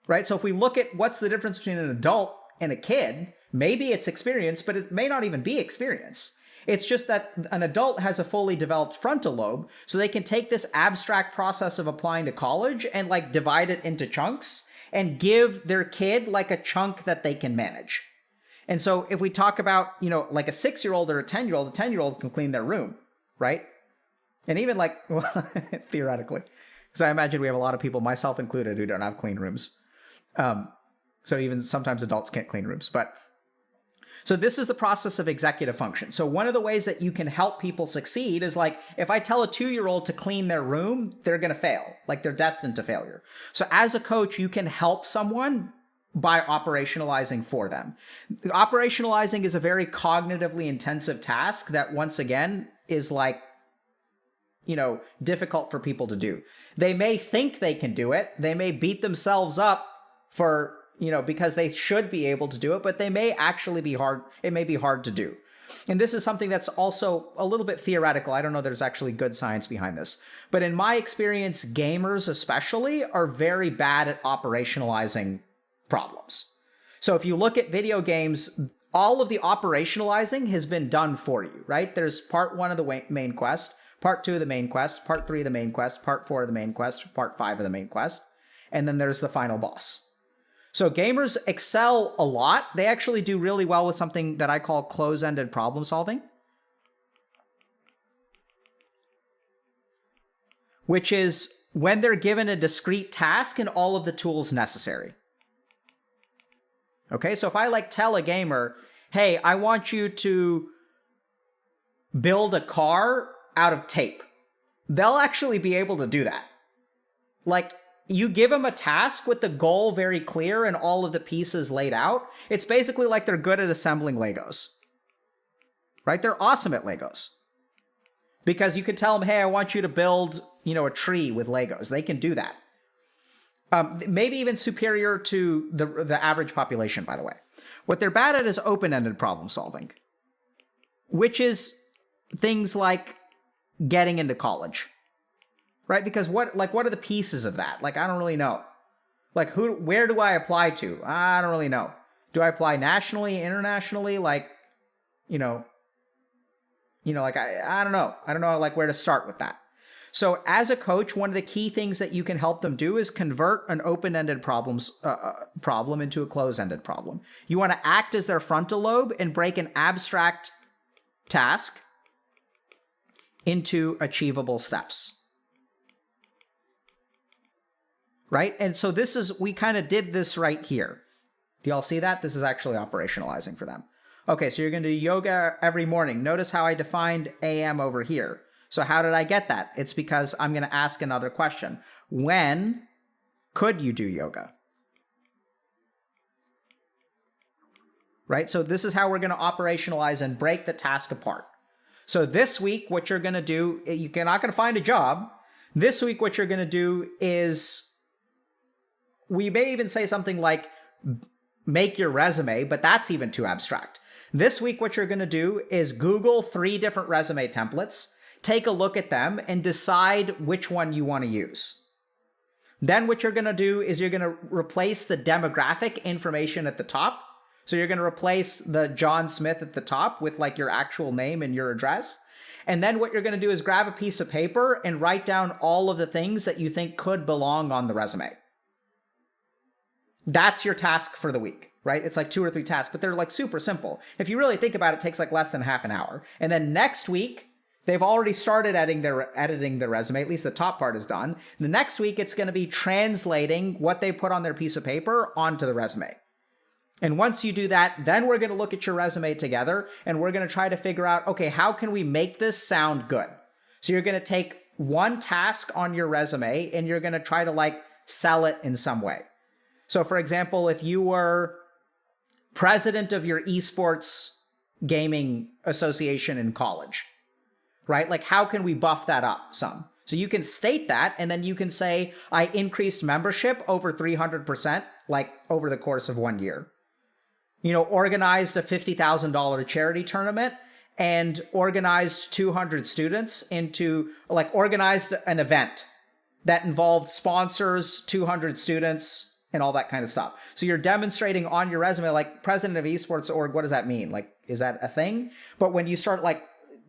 Right? So if we look at what's the difference between an adult and a kid, maybe it's experience, but it may not even be experience. It's just that an adult has a fully developed frontal lobe, so they can take this abstract process of applying to college and like divide it into chunks and give their kid like a chunk that they can manage. And so if we talk about, like a 6-year-old or a 10-year-old, a 10-year-old can clean their room, right? And even like, well, theoretically, because I imagine we have a lot of people, myself included, who don't have clean rooms. So even sometimes adults can't clean rooms, so this is the process of executive function. So one of the ways that you can help people succeed is like, if I tell a 2-year-old to clean their room, they're going to fail. Like they're destined to failure. So as a coach, you can help someone by operationalizing for them. Operationalizing is a very cognitively intensive task that once again is like, difficult for people to do. They may think they can do it. They may beat themselves up for because they should be able to do it, but they may actually be hard. It may be hard to do. And this is something that's also a little bit theoretical. I don't know there's actually good science behind this. But in my experience, gamers especially are very bad at operationalizing problems. So if you look at video games, all of the operationalizing has been done for you, right? There's part 1 of the main quest. part 2 of the main quest, part 3 of the main quest, part 4 of the main quest, part 5 of the main quest, and then there's the final boss. So gamers excel a lot. They actually do really well with something that I call close-ended problem solving, which is when they're given a discrete task and all of the tools necessary. Okay, so if I like tell a gamer, hey, I want you to build a car out of tape, they'll actually be able to do that. Like, you give them a task with the goal very clear and all of the pieces laid out. It's basically like they're good at assembling Legos, right? They're awesome at Legos because you can tell them, hey, I want you to build, a tree with Legos. They can do that. Maybe even superior to the average population, by the way. What they're bad at is open-ended problem solving, which is things like getting into college, right? Because what are the pieces of that? Like, I don't really know. Like, where do I apply to? I don't really know. Do I apply nationally, internationally? Like, I don't know. I don't know, like, where to start with that. So as a coach, one of the key things that you can help them do is convert an open-ended problem into a closed-ended problem. You want to act as their frontal lobe and break an abstract task into achievable steps. Right? And so we kind of did this right here. Do y'all see that? This is actually operationalizing for them. Okay, so you're going to do yoga every morning. Notice how I defined AM over here. So how did I get that? It's because I'm going to ask another question. When could you do yoga? Right? So this is how we're going to operationalize and break the task apart. So this week, what you're going to do, you're not going to find a job. This week, what you're going to do is, we may even say something like, make your resume, but that's even too abstract. This week, what you're going to do is Google 3 different resume templates, take a look at them, and decide which one you want to use. Then what you're going to do is you're going to replace the demographic information at the top. So you're going to replace the John Smith at the top with like your actual name and your address. And then what you're going to do is grab a piece of paper and write down all of the things that you think could belong on the resume. That's your task for the week, right? It's like 2 or 3 tasks, but they're like super simple. If you really think about it, it takes like less than half an hour. And then next week, they've already started editing their resume. At least the top part is done. The next week, it's going to be translating what they put on their piece of paper onto the resume. And once you do that, then we're going to look at your resume together and we're going to try to figure out, okay, how can we make this sound good? So you're going to take one task on your resume and you're going to try to like sell it in some way. So for example, if you were president of your esports gaming association in college, right? Like, how can we buff that up some? So you can state that, and then you can say, I increased membership over 300%, like over the course of 1 year. Organized a $50,000 charity tournament and organized 200 students organized an event that involved sponsors, 200 students, and all that kind of stuff. So you're demonstrating on your resume, like president of esports org, what does that mean? Like, is that a thing? But when you start like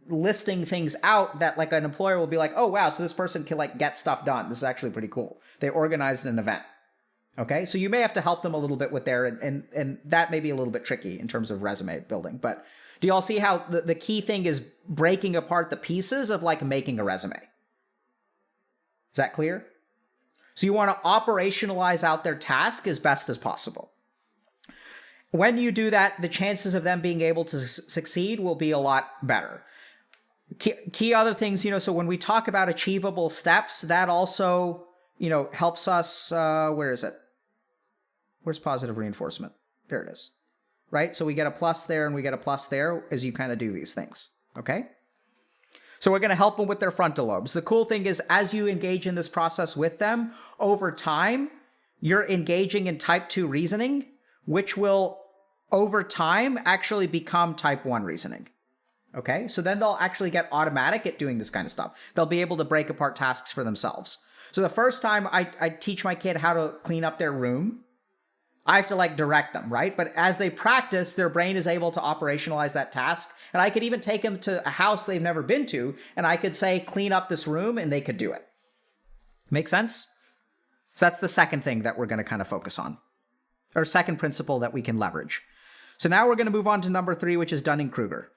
listing things out, that like an employer will be like, oh wow, so this person can like get stuff done. This is actually pretty cool. They organized an event. Okay, so you may have to help them a little bit with there, and that may be a little bit tricky in terms of resume building. But do y'all see how the key thing is breaking apart the pieces of like making a resume? Is that clear? So you want to operationalize out their task as best as possible. When you do that, the chances of them being able to succeed will be a lot better. Key other things, so when we talk about achievable steps, that also, helps us, where is it? Where's positive reinforcement? There it is, right? So we get a plus there and we get a plus there as you kind of do these things, okay? So we're going to help them with their frontal lobes. The cool thing is, as you engage in this process with them, over time, you're engaging in type 2 reasoning, which will, over time, actually become type 1 reasoning. Okay? So then they'll actually get automatic at doing this kind of stuff. They'll be able to break apart tasks for themselves. So the first time I teach my kid how to clean up their room, I have to like direct them, right? But as they practice, their brain is able to operationalize that task. And I could even take them to a house they've never been to, and I could say, clean up this room, and they could do it. Make sense? So that's the second thing that we're going to kind of focus on, or second principle that we can leverage. So now we're going to move on to number 3, which is Dunning-Kruger.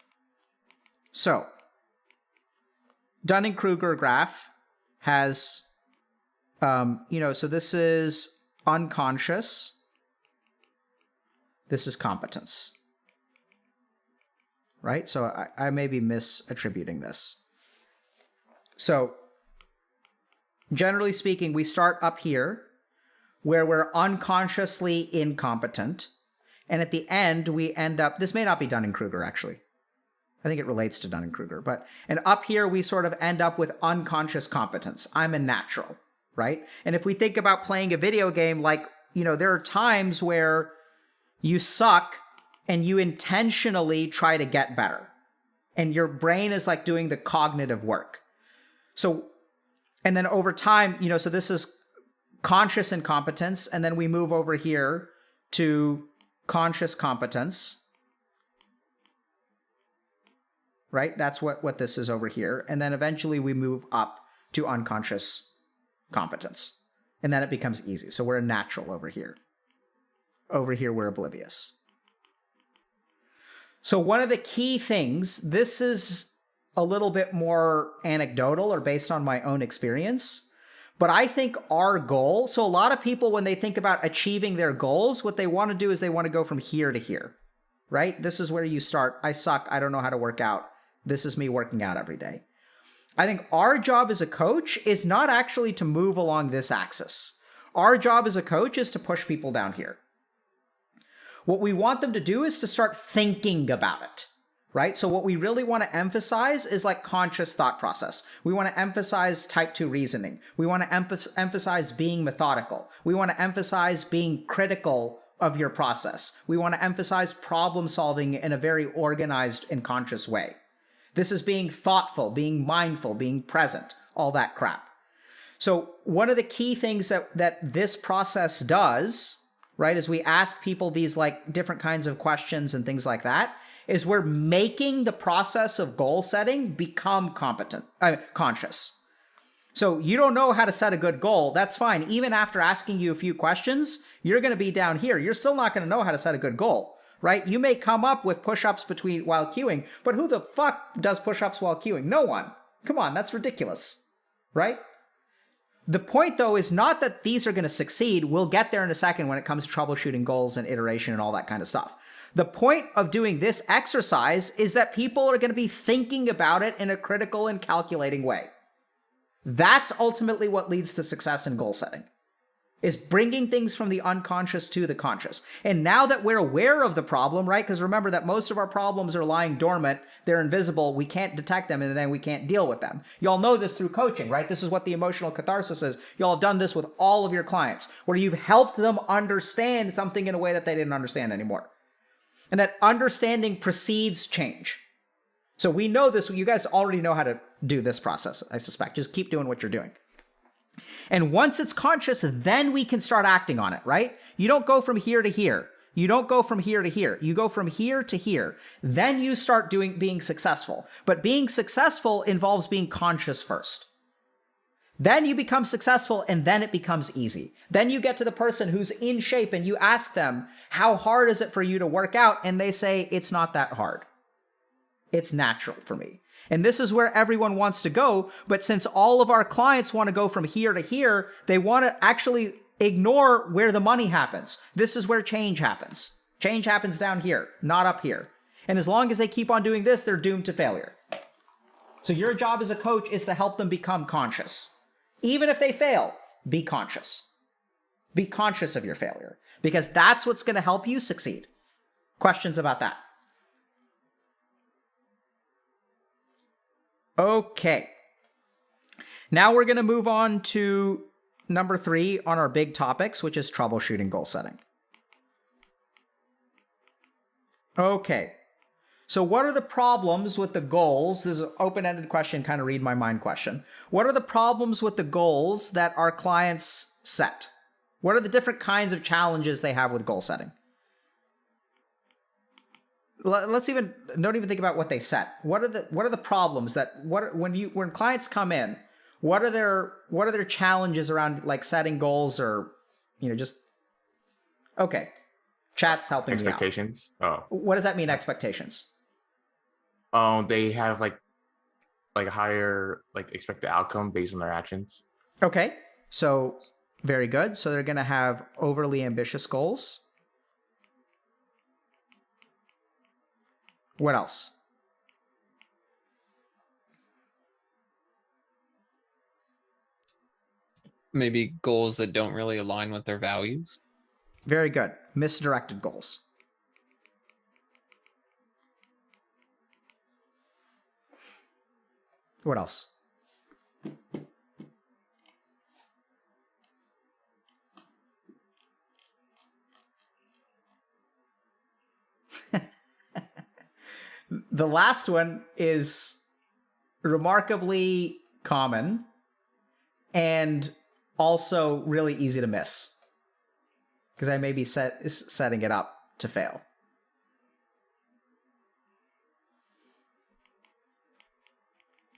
So Dunning-Kruger graph has, so this is unconscious. This is competence, right? So I may be misattributing this. So generally speaking, we start up here where we're unconsciously incompetent. And at the end, we end up, this may not be Dunning-Kruger actually. I think it relates to Dunning-Kruger, and up here, we sort of end up with unconscious competence. I'm a natural, right? And if we think about playing a video game, like, there are times where you suck and you intentionally try to get better. And your brain is like doing the cognitive work. So, and then over time, so this is conscious incompetence. And then we move over here to conscious competence. Right? That's what this is over here. And then eventually we move up to unconscious competence. And then it becomes easy. So we're a natural over here. Over here, we're oblivious. So one of the key things, this is a little bit more anecdotal or based on my own experience, but I think our goal, so a lot of people, when they think about achieving their goals, what they want to do is they want to go from here to here, right? This is where you start. I suck. I don't know how to work out. This is me working out every day. I think our job as a coach is not actually to move along this axis. Our job as a coach is to push people down here. What we want them to do is to start thinking about it, right? So what we really want to emphasize is like conscious thought process. We want to emphasize type 2 reasoning. We want to emphasize being methodical. We want to emphasize being critical of your process. We want to emphasize problem solving in a very organized and conscious way. This is being thoughtful, being mindful, being present, all that crap. So one of the key things that this process does, right, is we ask people these like different kinds of questions and things like that, is we're making the process of goal setting become conscious. So you don't know how to set a good goal. That's fine. Even after asking you a few questions, you're going to be down here. You're still not going to know how to set a good goal, right? You may come up with push-ups while queuing, but who the fuck does push-ups while queuing? No one. Come on, that's ridiculous, right? The point, though, is not that these are going to succeed. We'll get there in a second when it comes to troubleshooting goals and iteration and all that kind of stuff. The point of doing this exercise is that people are going to be thinking about it in a critical and calculating way. That's ultimately what leads to success in goal setting, is bringing things from the unconscious to the conscious. And now that we're aware of the problem, right? Because remember that most of our problems are lying dormant. They're invisible. We can't detect them, and then we can't deal with them. Y'all know this through coaching, right? This is what the emotional catharsis is. Y'all have done this with all of your clients, where you've helped them understand something in a way that they didn't understand anymore. And that understanding precedes change. So we know this. You guys already know how to do this process, I suspect. Just keep doing what you're doing. And once it's conscious, then we can start acting on it, right? You don't go from here to here. You don't go from here to here. You go from here to here. Then you start being successful. But being successful involves being conscious first. Then you become successful, and then it becomes easy. Then you get to the person who's in shape and you ask them, how hard is it for you to work out? And they say, it's not that hard. It's natural for me. And this is where everyone wants to go. But since all of our clients want to go from here to here, they want to actually ignore where the money happens. This is where change happens. Change happens down here, not up here. And as long as they keep on doing this, they're doomed to failure. So your job as a coach is to help them become conscious. Even if they fail, be conscious. Be conscious of your failure, because that's what's going to help you succeed. Questions about that? Okay. Now we're going to move on to number 3 on our big topics, which is troubleshooting goal setting. Okay. So what are the problems with the goals? This is an open-ended question, kind of read my mind question. What are the problems with the goals that our clients set? What are the different kinds of challenges they have with goal setting? Let's don't even think about what they set. What are the problems that when clients come in, what are their challenges around like setting goals or just okay. Chat's helping me out. Expectations. Oh, What does that mean, expectations? they have like a higher like expected outcome based on their actions. Okay. So very good. So they're going to have overly ambitious goals. What else? Maybe goals that don't really align with their values. Very good. Misdirected goals. What else? The last one is remarkably common and also really easy to miss because I may be setting it up to fail.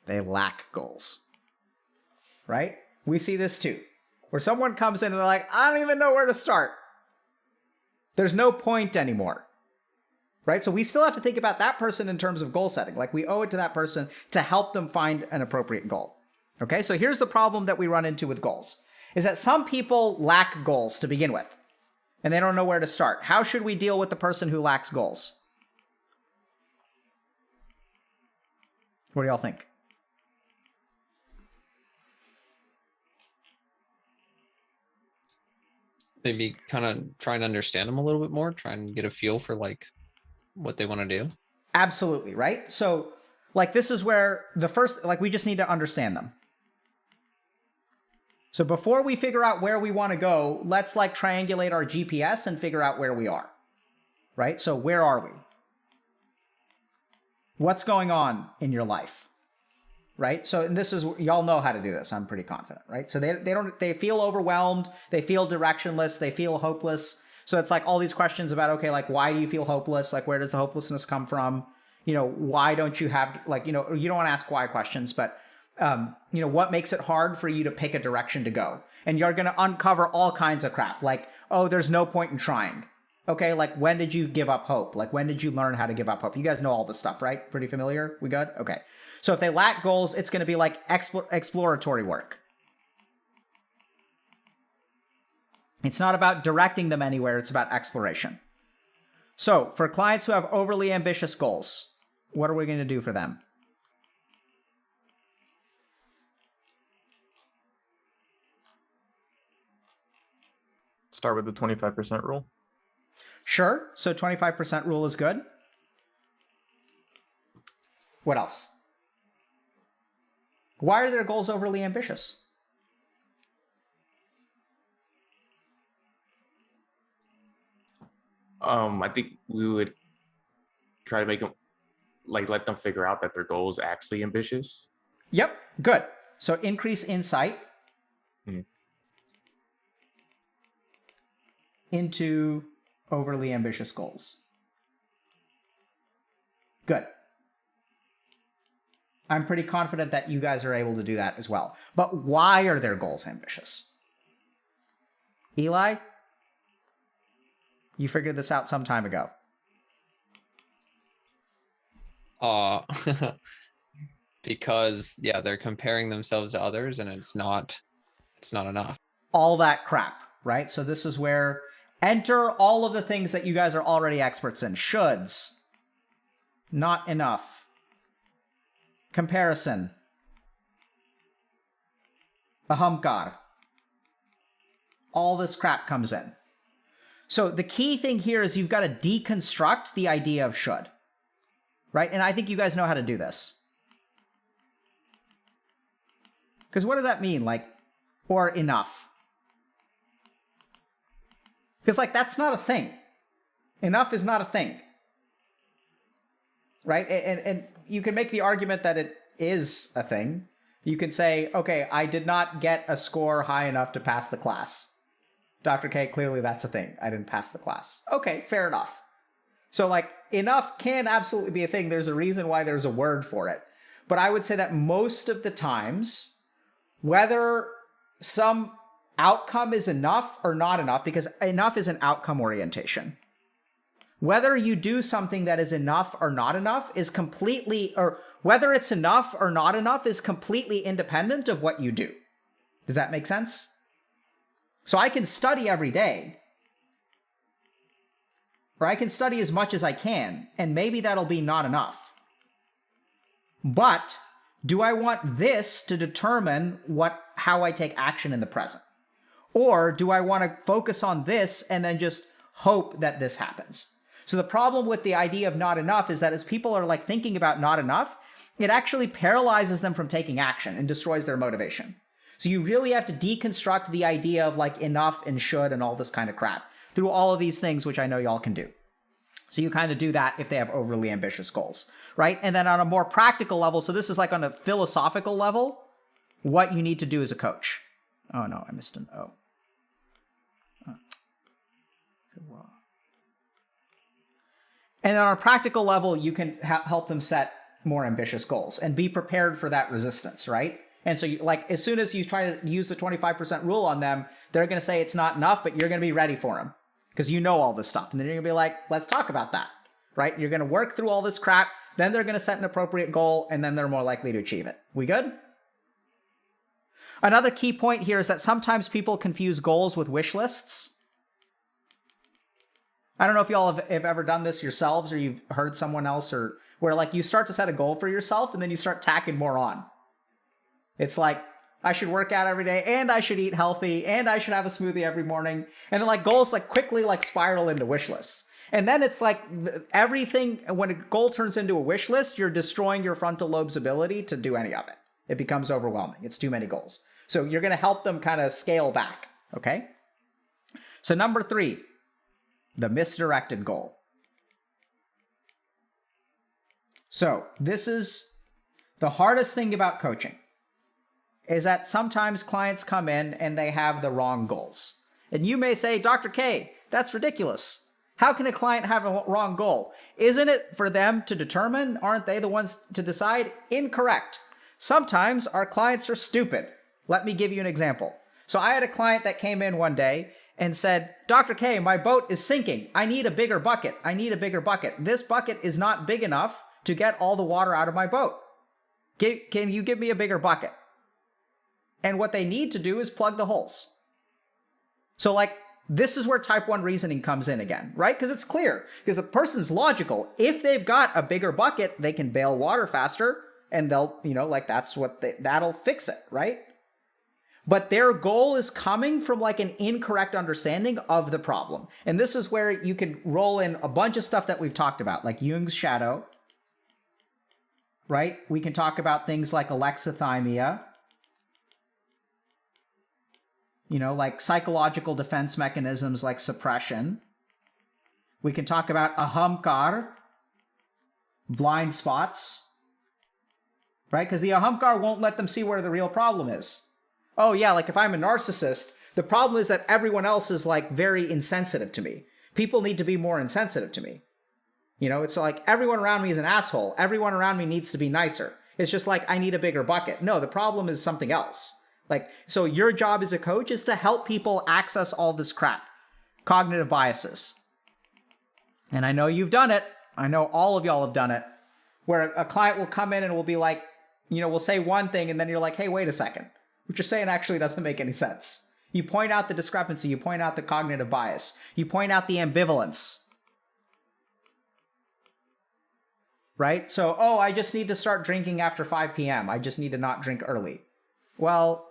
They lack goals, right? We see this too, where someone comes in and they're like, I don't even know where to start. There's no point anymore, right? So we still have to think about that person in terms of goal setting. Like we owe it to that person to help them find an appropriate goal. Okay, so here's the problem that we run into with goals, is that some people lack goals to begin with, and they don't know where to start. How should we deal with the person who lacks goals? What do y'all think? Maybe kind of try and understand them a little bit more, try and get a feel for like what they want to do. Absolutely, right? So like this is where we just need to understand them. So before we figure out where we want to go, let's like triangulate our GPS and figure out where we are, right? So where are we? What's going on in your life, right? So and this is, y'all know how to do this. I'm pretty confident, right? So they feel overwhelmed. They feel directionless. They feel hopeless. So it's like all these questions about, okay, like why do you feel hopeless? Like where does the hopelessness come from? Why don't you have you don't want to ask why questions, but what makes it hard for you to pick a direction to go? And you're going to uncover all kinds of crap. Like, oh, there's no point in trying. Okay. Like when did you give up hope? Like when did you learn how to give up hope? You guys know all this stuff, right? Pretty familiar? We good? Okay. So if they lack goals, it's going to be like exploratory work. It's not about directing them anywhere. It's about exploration. So for clients who have overly ambitious goals, what are we going to do for them? Start with the 25% rule. Sure. So 25% rule is good. What else? Why are their goals overly ambitious? I think we would try to make them let them figure out that their goal is actually ambitious. Yep. Good. So increase insight into overly ambitious goals. Good. I'm pretty confident that you guys are able to do that as well. But why are their goals ambitious? Eli, you figured this out some time ago. Because they're comparing themselves to others and it's not enough. All that crap, right? So this is where enter all of the things that you guys are already experts in. Shoulds. Not enough. Comparison. Ahamkar. All this crap comes in. So the key thing here is you've got to deconstruct the idea of should. Right? And I think you guys know how to do this. Because what does that mean? Like, or enough? Because, like, that's not a thing. Enough is not a thing. Right? And you can make the argument that it is a thing. You can say, okay, I did not get a score high enough to pass the class. Dr. K, clearly that's a thing. I didn't pass the class. Okay, fair enough. So like enough can absolutely be a thing. There's a reason why there's a word for it. But I would say that most of the times, whether some outcome is enough or not enough, because enough is an outcome orientation. Whether you do something that is enough or not enough is completely, or whether it's enough or not enough is completely independent of what you do. Does that make sense? So I can study every day, or I can study as much as I can, and maybe that'll be not enough. But do I want this to determine how I take action in the present? Or do I want to focus on this and then just hope that this happens? So the problem with the idea of not enough is that as people are like thinking about not enough, it actually paralyzes them from taking action and destroys their motivation. So you really have to deconstruct the idea of like enough and should and all this kind of crap through all of these things, which I know y'all can do. So you kind of do that if they have overly ambitious goals, right? And then on a more practical level, so this is like on a philosophical level, what you need to do as a coach. Oh no, I missed an O. And on a practical level, you can help them set more ambitious goals and be prepared for that resistance, right? And so like as soon as you try to use the 25% rule on them, they're going to say it's not enough, but you're going to be ready for them because you know all this stuff. And then you're going to be like, let's talk about that, right? You're going to work through all this crap. Then they're going to set an appropriate goal, and then they're more likely to achieve it. We good? Another key point here is that sometimes people confuse goals with wish lists. I don't know if y'all have ever done this yourselves or you've heard someone else, or where like you start to set a goal for yourself and then you start tacking more on. It's like, I should work out every day and I should eat healthy and I should have a smoothie every morning. And then like goals like quickly like spiral into wish lists. And then it's like everything, when a goal turns into a wish list, you're destroying your frontal lobe's ability to do any of it. It becomes overwhelming. It's too many goals. So you're going to help them kind of scale back. Okay. So number 3. The misdirected goal. So this is the hardest thing about coaching, is that sometimes clients come in and they have the wrong goals. And you may say, Dr. K, that's ridiculous. How can a client have a wrong goal? Isn't it for them to determine? Aren't they the ones to decide? Incorrect. Sometimes our clients are stupid. Let me give you an example. So I had a client that came in one day and said, Dr. K, my boat is sinking. I need a bigger bucket. I need a bigger bucket. This bucket is not big enough to get all the water out of my boat. Can you give me a bigger bucket? And what they need to do is plug the holes. So like, this is where type 1 reasoning comes in again, right? Because it's clear, because the person's logical. If they've got a bigger bucket, they can bail water faster and they'll, like that's that'll fix it, right? But their goal is coming from like an incorrect understanding of the problem. And this is where you can roll in a bunch of stuff that we've talked about, like Jung's shadow, right? We can talk about things like alexithymia, like psychological defense mechanisms like suppression. We can talk about ahamkar, blind spots, right? Because the ahamkar won't let them see where the real problem is. Oh yeah, like if I'm a narcissist, the problem is that everyone else is like very insensitive to me. People need to be more insensitive to me. It's like everyone around me is an asshole. Everyone around me needs to be nicer. It's just like, I need a bigger bucket. No, the problem is something else. Like, so your job as a coach is to help people access all this crap. Cognitive biases. And I know you've done it. I know all of y'all have done it. Where a client will come in and will be like, we'll say one thing and then you're like, hey, wait a second. What you're saying actually doesn't make any sense. You point out the discrepancy. You point out the cognitive bias. You point out the ambivalence. Right? So, I just need to start drinking after 5 p.m. I just need to not drink early. Well,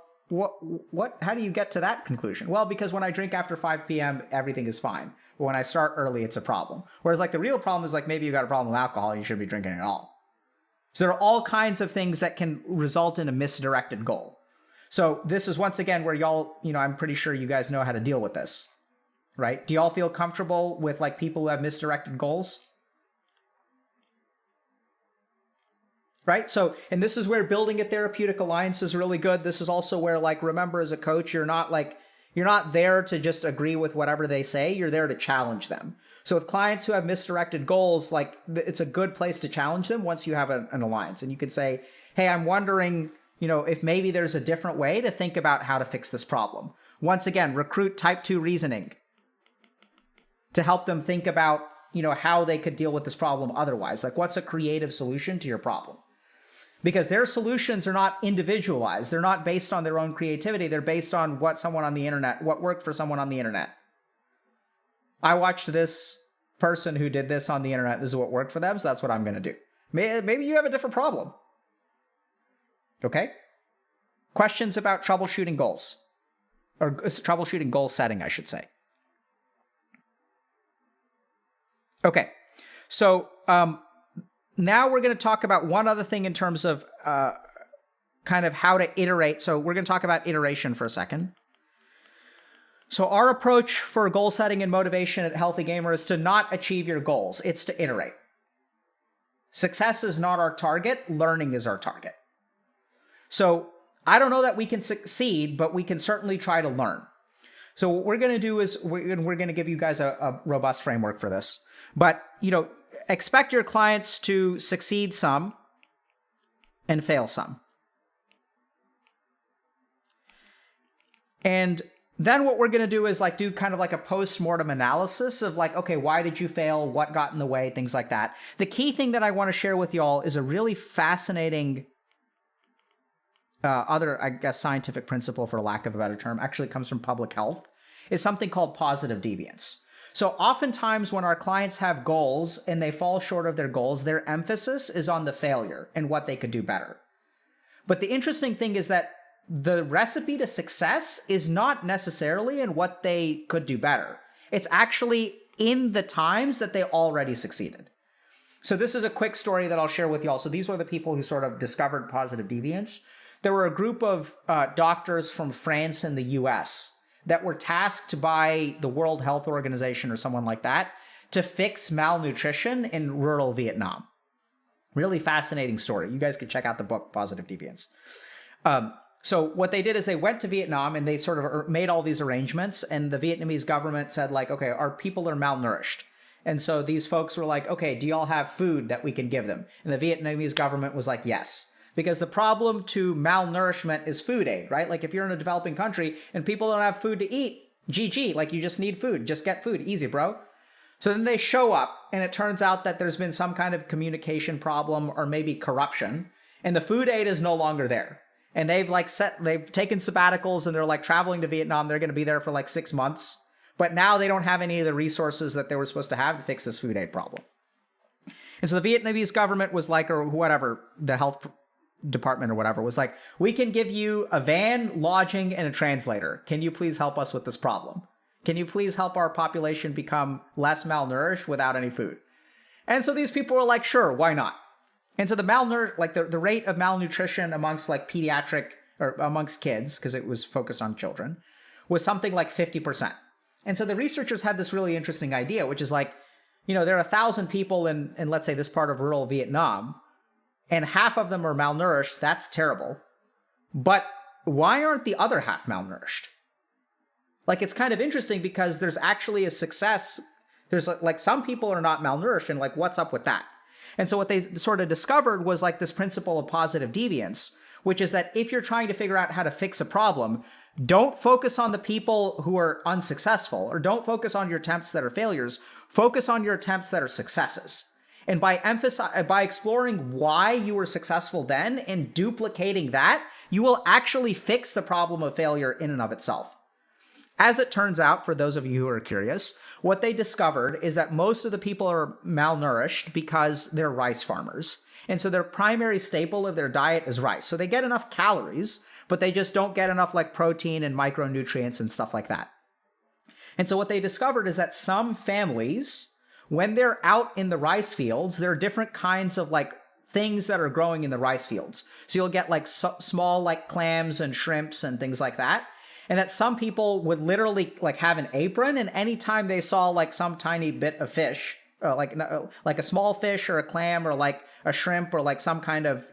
how do you get to that conclusion? Well, because when I drink after 5 p.m., everything is fine. But when I start early, it's a problem. Whereas like the real problem is like maybe you got a problem with alcohol and you shouldn't be drinking at all. So there are all kinds of things that can result in a misdirected goal. So this is once again where y'all, I'm pretty sure you guys know how to deal with this, right? Do y'all feel comfortable with like people who have misdirected goals? Right? So, and this is where building a therapeutic alliance is really good. This is also where like, remember as a coach, you're not like, You're not there to just agree with whatever they say. You're there to challenge them. So with clients who have misdirected goals, like it's a good place to challenge them once you have an alliance. And you can say, hey, I'm wondering, if maybe there's a different way to think about how to fix this problem. Once again, recruit type 2 reasoning to help them think about, how they could deal with this problem otherwise. Like, what's a creative solution to your problem? Because their solutions are not individualized. They're not based on their own creativity. They're based on what worked for someone on the internet. I watched this person who did this on the internet. This is what worked for them, so that's what I'm going to do. Maybe you have a different problem. Okay? Questions about troubleshooting goals. Or troubleshooting goal setting, I should say. Okay. So now we're going to talk about one other thing in terms of kind of how to iterate. So we're going to talk about iteration for a second. So our approach for goal setting and motivation at Healthy Gamer is to not achieve your goals. It's to iterate. Success is not our target. Learning is our target. So I don't know that we can succeed, but we can certainly try to learn. So what we're going to do is we're going to give you guys a robust framework for this. But, expect your clients to succeed some and fail some. And then what we're going to do is do kind of like a post-mortem analysis of okay, why did you fail? What got in the way? Things like that. The key thing that I want to share with y'all is a really fascinating other, I guess, scientific principle, for lack of a better term, actually comes from public health, is something called positive deviance. So oftentimes when our clients have goals and they fall short of their goals, their emphasis is on the failure and what they could do better. But the interesting thing is that the recipe to success is not necessarily in what they could do better. It's actually in the times that they already succeeded. So this is a quick story that I'll share with y'all. So these were the people who sort of discovered positive deviance. There were a group of doctors from France and the US that were tasked by the World Health Organization or someone like that to fix malnutrition in rural Vietnam. Really fascinating story. You guys can check out the book, Positive Deviance. So what they did is they went to Vietnam and they sort of made all these arrangements, and the Vietnamese government said okay, our people are malnourished. And so these folks were like, okay, do y'all have food that we can give them? And the Vietnamese government was like, yes. Because the problem to malnourishment is food aid, right? If you're in a developing country and people don't have food to eat, GG, you just need food. Just get food. Easy, bro. So then they show up, and it turns out that there's been some kind of communication problem or maybe corruption, and the food aid is no longer there. And they've taken sabbaticals, and they're traveling to Vietnam. They're going to be there for 6 months. But now they don't have any of the resources that they were supposed to have to fix this food aid problem. And so the Vietnamese government was or whatever, the health department or whatever, was we can give you a van, lodging, and a translator. Can you please help us with this problem? Can you please help our population become less malnourished without any food? And so these people were like, sure, why not? And so the rate of malnutrition amongst pediatric or amongst kids, because it was focused on children, was something like 50%. And so the researchers had this really interesting idea, which is there are 1,000 people in let's say this part of rural Vietnam, and half of them are malnourished. That's terrible. But why aren't the other half malnourished? It's kind of interesting because there's actually a success. There's some people are not malnourished, and what's up with that? And so what they sort of discovered was this principle of positive deviance, which is that if you're trying to figure out how to fix a problem, don't focus on the people who are unsuccessful, or don't focus on your attempts that are failures. Focus on your attempts that are successes. And by exploring why you were successful then and duplicating that, you will actually fix the problem of failure in and of itself. As it turns out, for those of you who are curious, what they discovered is that most of the people are malnourished because they're rice farmers. And so their primary staple of their diet is rice. So they get enough calories, but they just don't get enough protein and micronutrients and stuff like that. And so what they discovered is that some families, when they're out in the rice fields, there are different kinds of things that are growing in the rice fields. So you'll get small clams and shrimps and things like that. And that some people would literally have an apron, and anytime they saw some tiny bit of fish, like a small fish or a clam or a shrimp or some kind of,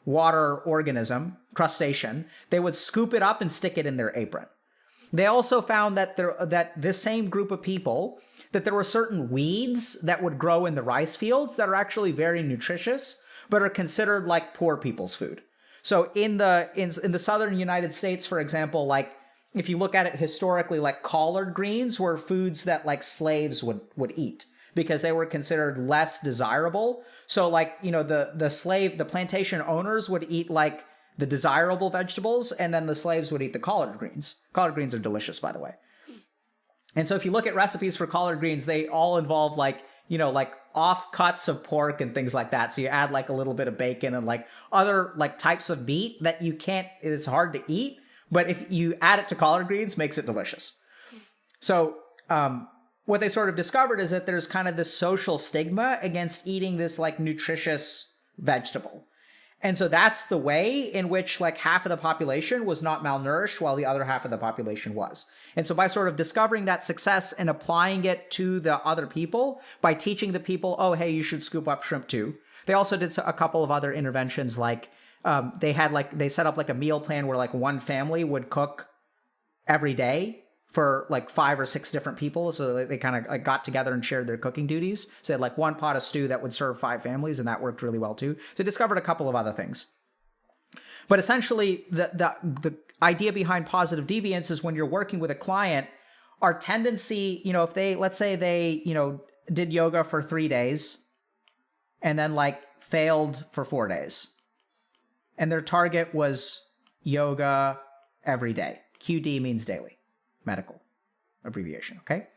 water organism, crustacean, they would scoop it up and stick it in their apron. They also found that that this same group of people, that there were certain weeds that would grow in the rice fields that are actually very nutritious, but are considered like poor people's food. So in the southern United States, for example, like if you look at it historically, like collard greens were foods that like slaves would eat because they were considered less desirable. So like, you know, the plantation owners would eat like the desirable vegetables, and then the slaves would eat the collard greens. Collard greens are delicious, by the way. And so if you look at recipes for collard greens, they all involve like, you know, like off cuts of pork and things like that. So you add like a little bit of bacon and like other like types of meat that it's hard to eat, but if you add it to collard greens, makes it delicious. So what they sort of discovered is that there's kind of this social stigma against eating this like nutritious vegetable. And so that's the way in which like half of the population was not malnourished while the other half of the population was. And so by sort of discovering that success and applying it to the other people, by teaching the people, oh, hey, you should scoop up shrimp too. They also did a couple of other interventions, like they set up like a meal plan where like one family would cook every day for like 5 or 6 different people. So they kind of like got together and shared their cooking duties. So they had like one pot of stew that would serve 5 families, and that worked really well too. So they discovered a couple of other things. But essentially, the idea behind positive deviance is when you're working with a client, our tendency, you know, if let's say they, you know, did yoga for 3 days and then like failed for 4 days, and their target was yoga every day. QD means daily, medical abbreviation, okay?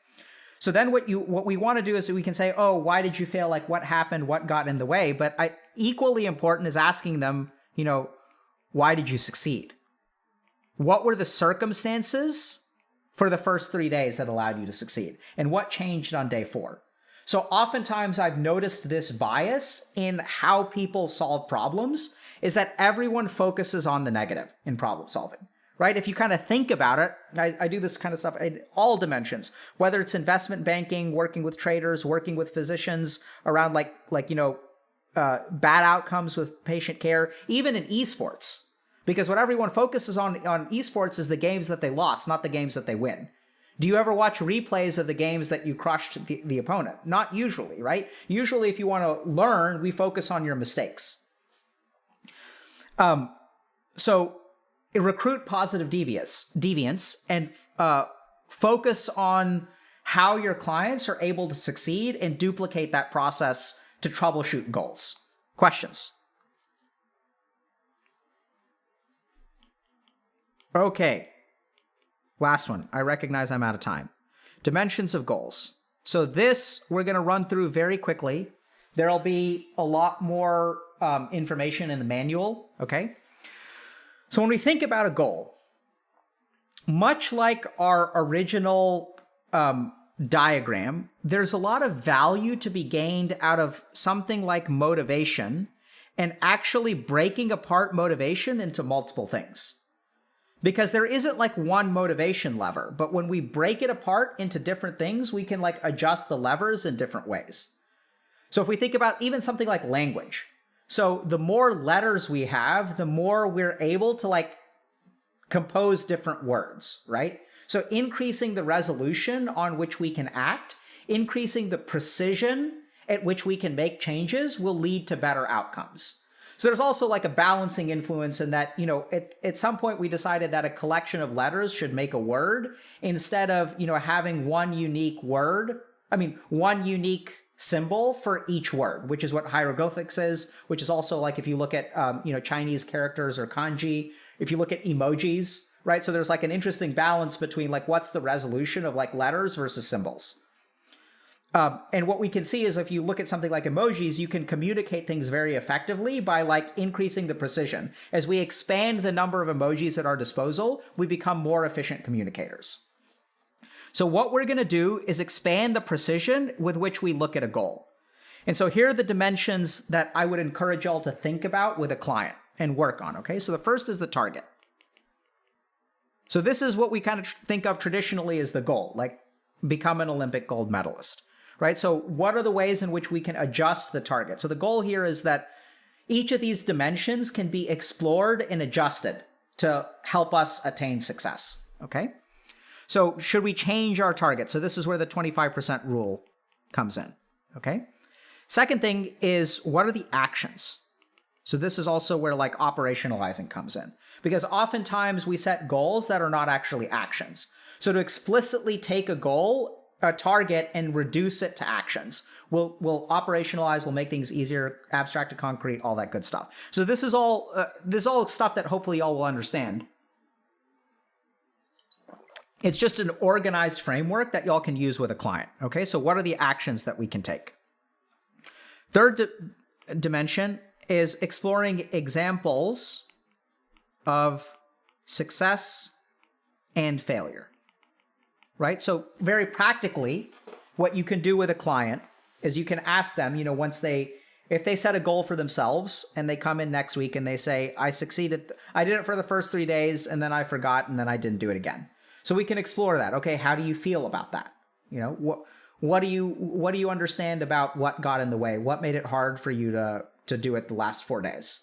So then what we want to do is that we can say, oh, why did you fail? Like what happened? What got in the way? But equally important is asking them, you know, why did you succeed? What were the circumstances for the first 3 days that allowed you to succeed? And what changed on day 4? So oftentimes I've noticed this bias in how people solve problems is that everyone focuses on the negative in problem solving, right? If you kind of think about it, I do this kind of stuff in all dimensions, whether it's investment banking, working with traders, working with physicians around like you know, bad outcomes with patient care, even in esports. Because what everyone focuses on esports is the games that they lost, not the games that they win. Do you ever watch replays of the games that you crushed the opponent? Not usually, right? Usually, if you want to learn, we focus on your mistakes. So recruit positive deviance and focus on how your clients are able to succeed and duplicate that process to troubleshoot goals. Questions? Okay. Last one. I recognize I'm out of time. Dimensions of goals. So this we're going to run through very quickly. There'll be a lot more information in the manual, okay? So when we think about a goal, much like our original diagram, there's a lot of value to be gained out of something like motivation and actually breaking apart motivation into multiple things. Because there isn't like one motivation lever, but when we break it apart into different things, we can like adjust the levers in different ways. So if we think about even something like language, so the more letters we have, the more we're able to like compose different words, right? So increasing the resolution on which we can act, increasing the precision at which we can make changes will lead to better outcomes. So there's also like a balancing influence in that, you know, at some point we decided that a collection of letters should make a word instead of, you know, having one unique symbol for each word, which is what hieroglyphics is, which is also like if you look at, you know, Chinese characters or kanji, if you look at emojis, right? So there's like an interesting balance between like what's the resolution of like letters versus symbols. And what we can see is if you look at something like emojis, you can communicate things very effectively by like increasing the precision. As we expand the number of emojis at our disposal, we become more efficient communicators. So what we're going to do is expand the precision with which we look at a goal. And so here are the dimensions that I would encourage y'all to think about with a client and work on, okay? So the first is the target. So this is what we kind of think of traditionally as the goal, like become an Olympic gold medalist. Right? So what are the ways in which we can adjust the target? So the goal here is that each of these dimensions can be explored and adjusted to help us attain success. Okay? So should we change our target? So this is where the 25% rule comes in, okay? Second thing is, what are the actions? So this is also where like operationalizing comes in, because oftentimes we set goals that are not actually actions. So to explicitly take a goal, a target, and reduce it to actions, we'll operationalize, we'll make things easier, abstract to concrete, all that good stuff. So this is all stuff that hopefully y'all will understand. It's just an organized framework that y'all can use with a client. Okay, so what are the actions that we can take? Third dimension is exploring examples of success and failure, right? So very practically, what you can do with a client is you can ask them, if they set a goal for themselves and they come in next week and they say, I succeeded, I did it for the first 3 days and then I forgot and then I didn't do it again. So we can explore that. Okay, how do you feel about that? What do you understand about what got in the way? What made it hard for you to do it the last 4 days?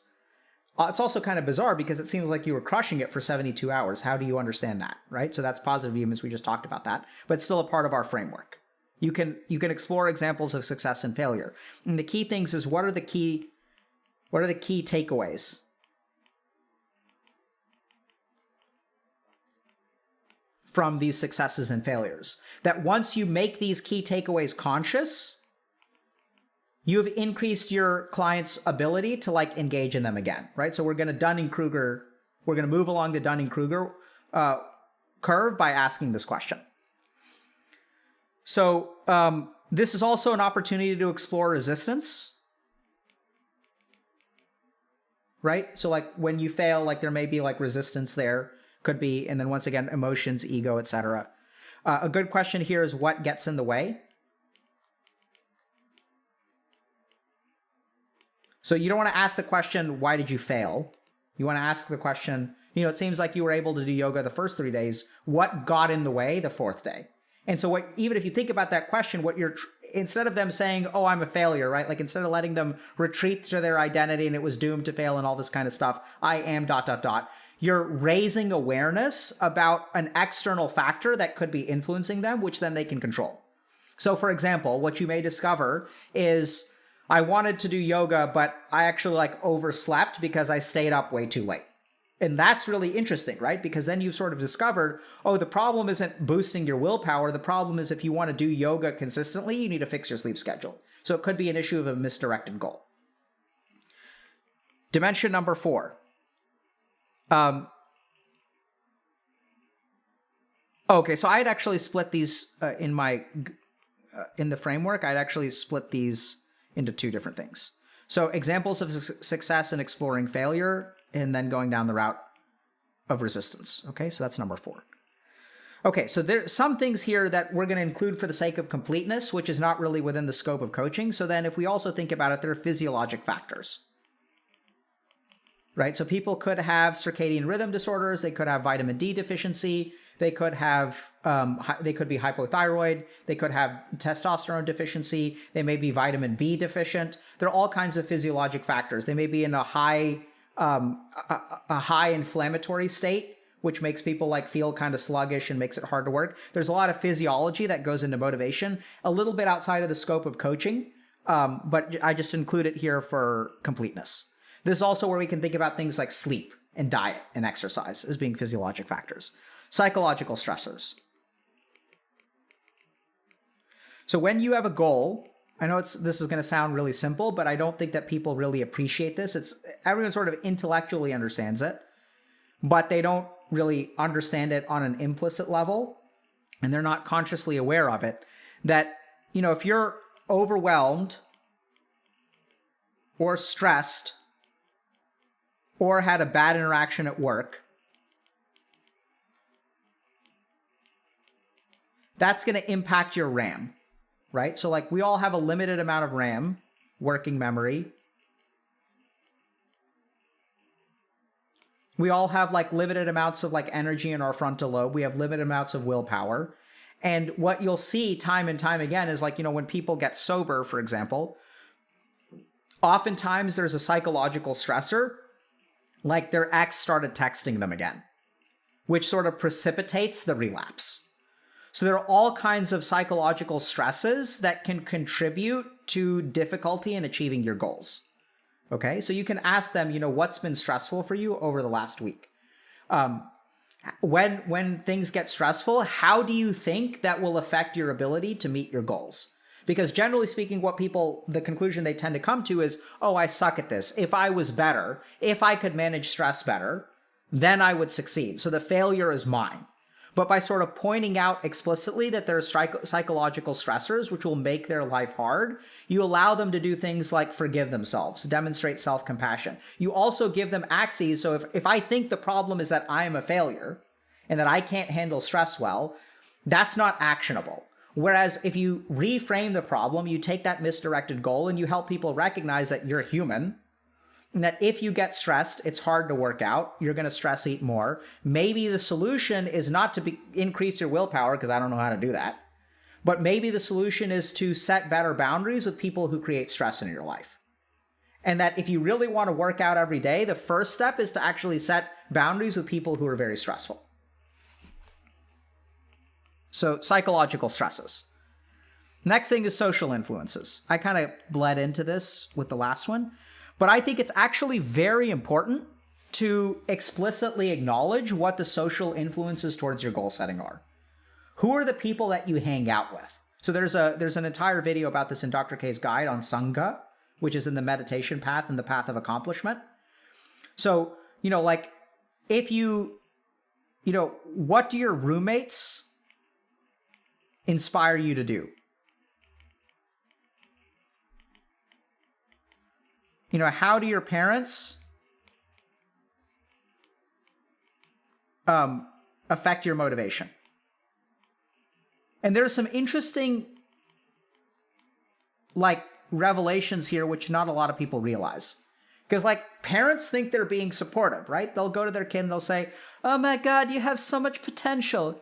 It's also kind of bizarre because it seems like you were crushing it for 72 hours. How do you understand that, right? So that's positive humans. We just talked about that, but it's still a part of our framework. You can explore examples of success and failure. And the key things is what are the key takeaways? From these successes and failures. That once you make these key takeaways conscious, you have increased your client's ability to like engage in them again, right? So we're going to move along the Dunning-Kruger curve by asking this question. So this is also an opportunity to explore resistance, right? So like when you fail, like there may be like resistance there. Could be, and then once again, emotions, ego, etc. A good question here is what gets in the way? So you don't want to ask the question, why did you fail? You want to ask the question, it seems like you were able to do yoga the first 3 days. What got in the way the 4th day? And so even if you think about that question, instead of them saying, oh, I'm a failure, right? Like instead of letting them retreat to their identity and it was doomed to fail and all this kind of stuff, I am ... You're raising awareness about an external factor that could be influencing them, which then they can control. So for example, what you may discover is I wanted to do yoga, but I actually like overslept because I stayed up way too late. And that's really interesting, right? Because then you've sort of discovered, oh, the problem isn't boosting your willpower. The problem is if you want to do yoga consistently, you need to fix your sleep schedule. So it could be an issue of a misdirected goal. Dimension number 4. Okay, so I'd actually split these in the framework. I'd actually split these into 2 different things. So examples of success and exploring failure, and then going down the route of resistance. Okay, so that's number 4. Okay, so there's some things here that we're going to include for the sake of completeness, which is not really within the scope of coaching. So then if we also think about it, there are physiologic factors. Right, so people could have circadian rhythm disorders. They could have vitamin D deficiency. They could be hypothyroid. They could have testosterone deficiency. They may be vitamin B deficient. There are all kinds of physiologic factors. They may be in a high inflammatory state, which makes people like feel kind of sluggish and makes it hard to work. There's a lot of physiology that goes into motivation, a little bit outside of the scope of coaching, but I just include it here for completeness. This is also where we can think about things like sleep and diet and exercise as being physiologic factors. Psychological stressors. So when you have a goal, I know this is going to sound really simple, but I don't think that people really appreciate this. Everyone sort of intellectually understands it, but they don't really understand it on an implicit level, and they're not consciously aware of it. That, if you're overwhelmed or stressed or had a bad interaction at work, that's going to impact your RAM, right? So like we all have a limited amount of RAM, working memory. We all have like limited amounts of like energy in our frontal lobe. We have limited amounts of willpower. And what you'll see time and time again is like, when people get sober, for example, oftentimes there's a psychological stressor, like their ex started texting them again, which sort of precipitates the relapse. So there are all kinds of psychological stresses that can contribute to difficulty in achieving your goals. Okay, so you can ask them, what's been stressful for you over the last week? When things get stressful, how do you think that will affect your ability to meet your goals? Because generally speaking, the conclusion they tend to come to is, oh, I suck at this. If I was better, if I could manage stress better, then I would succeed. So the failure is mine. But by sort of pointing out explicitly that there are psychological stressors which will make their life hard, you allow them to do things like forgive themselves, demonstrate self-compassion. You also give them axes. So if I think the problem is that I am a failure and that I can't handle stress well, that's not actionable. Whereas if you reframe the problem, you take that misdirected goal and you help people recognize that you're human, and that if you get stressed, it's hard to work out. You're going to stress eat more. Maybe the solution is not to increase your willpower, because I don't know how to do that. But maybe the solution is to set better boundaries with people who create stress in your life. And that if you really want to work out every day, the first step is to actually set boundaries with people who are very stressful. So psychological stresses. Next thing is social influences. I kind of bled into this with the last one. But I think it's actually very important to explicitly acknowledge what the social influences towards your goal setting are. Who are the people that you hang out with? So there's an entire video about this in Dr. K's guide on Sangha, which is in the meditation path and the path of accomplishment. So, if what do your roommates inspire you to do? How do your parents affect your motivation? And there's some interesting, revelations here, which not a lot of people realize. Because, parents think they're being supportive, right? They'll go to their kid and they'll say, oh my God, you have so much potential.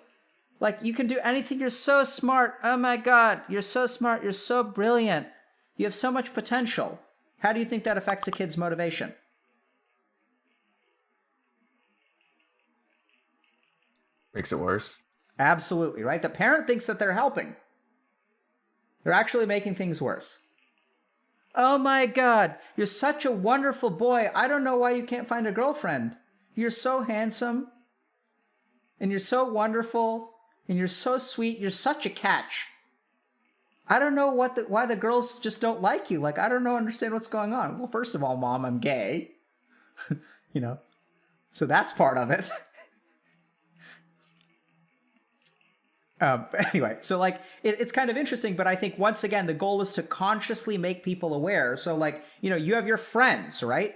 You can do anything. You're so smart. Oh my God, you're so smart. You're so brilliant. You have so much potential. How do you think that affects a kid's motivation? Makes it worse. Absolutely, right? The parent thinks that they're helping. They're actually making things worse. Oh my God, you're such a wonderful boy. I don't know why you can't find a girlfriend. You're so handsome, and you're so wonderful, and you're so sweet. You're such a catch. I don't know why the girls just don't like you. I don't understand what's going on. Well, first of all, Mom, I'm gay. So that's part of it. Anyway, so it's kind of interesting, but I think once again, the goal is to consciously make people aware. So you have your friends, right?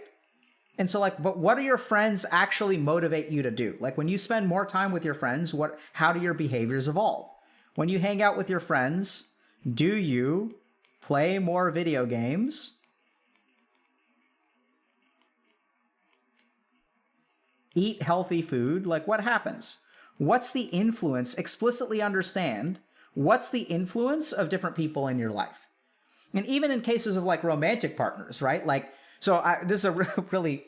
And so but what do your friends actually motivate you to do? When you spend more time with your friends, how do your behaviors evolve? When you hang out with your friends, do you play more video games? Eat healthy food? What happens? What's the influence? Explicitly understand what's the influence of different people in your life. And even in cases of romantic partners, right? This is a really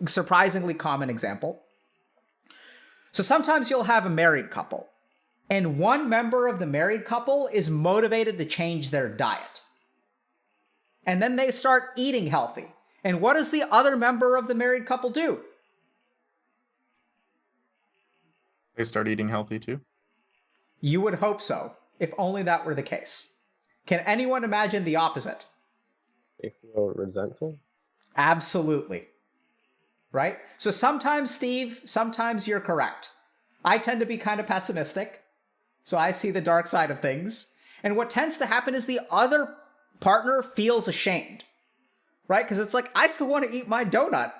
surprisingly common example. So sometimes you'll have a married couple, and one member of the married couple is motivated to change their diet. And then they start eating healthy. And what does the other member of the married couple do? They start eating healthy too. You would hope so, if only that were the case. Can anyone imagine the opposite? They feel resentful. Absolutely. Right? So sometimes, Steve, sometimes you're correct. I tend to be kind of pessimistic. So I see the dark side of things. And what tends to happen is the other partner feels ashamed, right? Because it's I still want to eat my donut.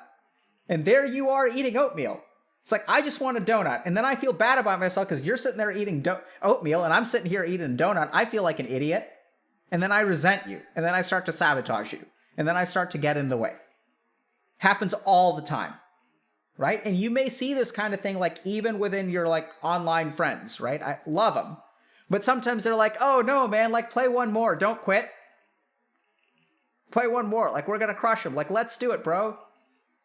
And there you are eating oatmeal. It's I just want a donut. And then I feel bad about myself because you're sitting there eating oatmeal and I'm sitting here eating a donut. I feel like an idiot. And then I resent you. And then I start to sabotage you. And then I start to get in the way. Happens all the time. Right? And you may see this kind of thing even within your online friends, right? I love them. But sometimes they're oh no, man, play one more. Don't quit. Play one more. We're going to crush them. Let's do it, bro.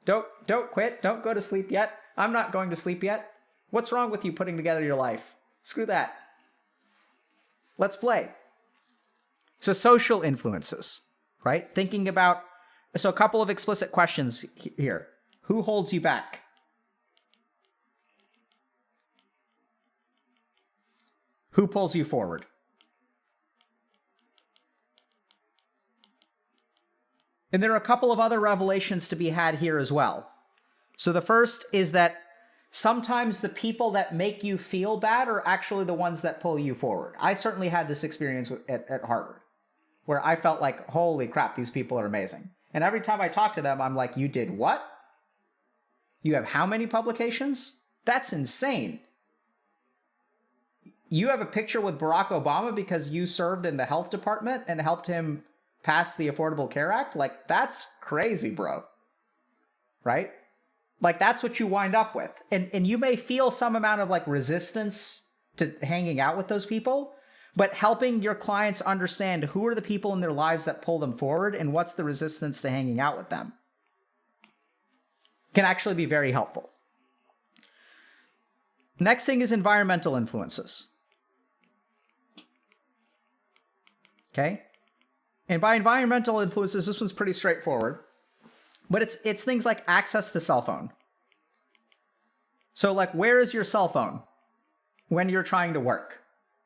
Don't quit. Don't go to sleep yet. I'm not going to sleep yet. What's wrong with you putting together your life? Screw that. Let's play. So social influences, right? Thinking about, so a couple of explicit questions here. Who holds you back? Who pulls you forward? And there are a couple of other revelations to be had here as well. So the first is that sometimes the people that make you feel bad are actually the ones that pull you forward. I certainly had this experience at Harvard, where I felt like, holy crap, these people are amazing. And every time I talk to them, I'm like, you did what? You have how many publications? That's insane. You have a picture with Barack Obama because you served in the health department and helped him pass the Affordable Care Act? Like, that's crazy, bro. Right? Like, that's what you wind up with. And you may feel some amount of like resistance to hanging out with those people, but helping your clients understand who are the people in their lives that pull them forward and what's the resistance to hanging out with them can actually be very helpful. Next thing is environmental influences. Okay? And by environmental influences, this one's pretty straightforward. But it's things like access to cell phone. So like, where is your cell phone when you're trying to work?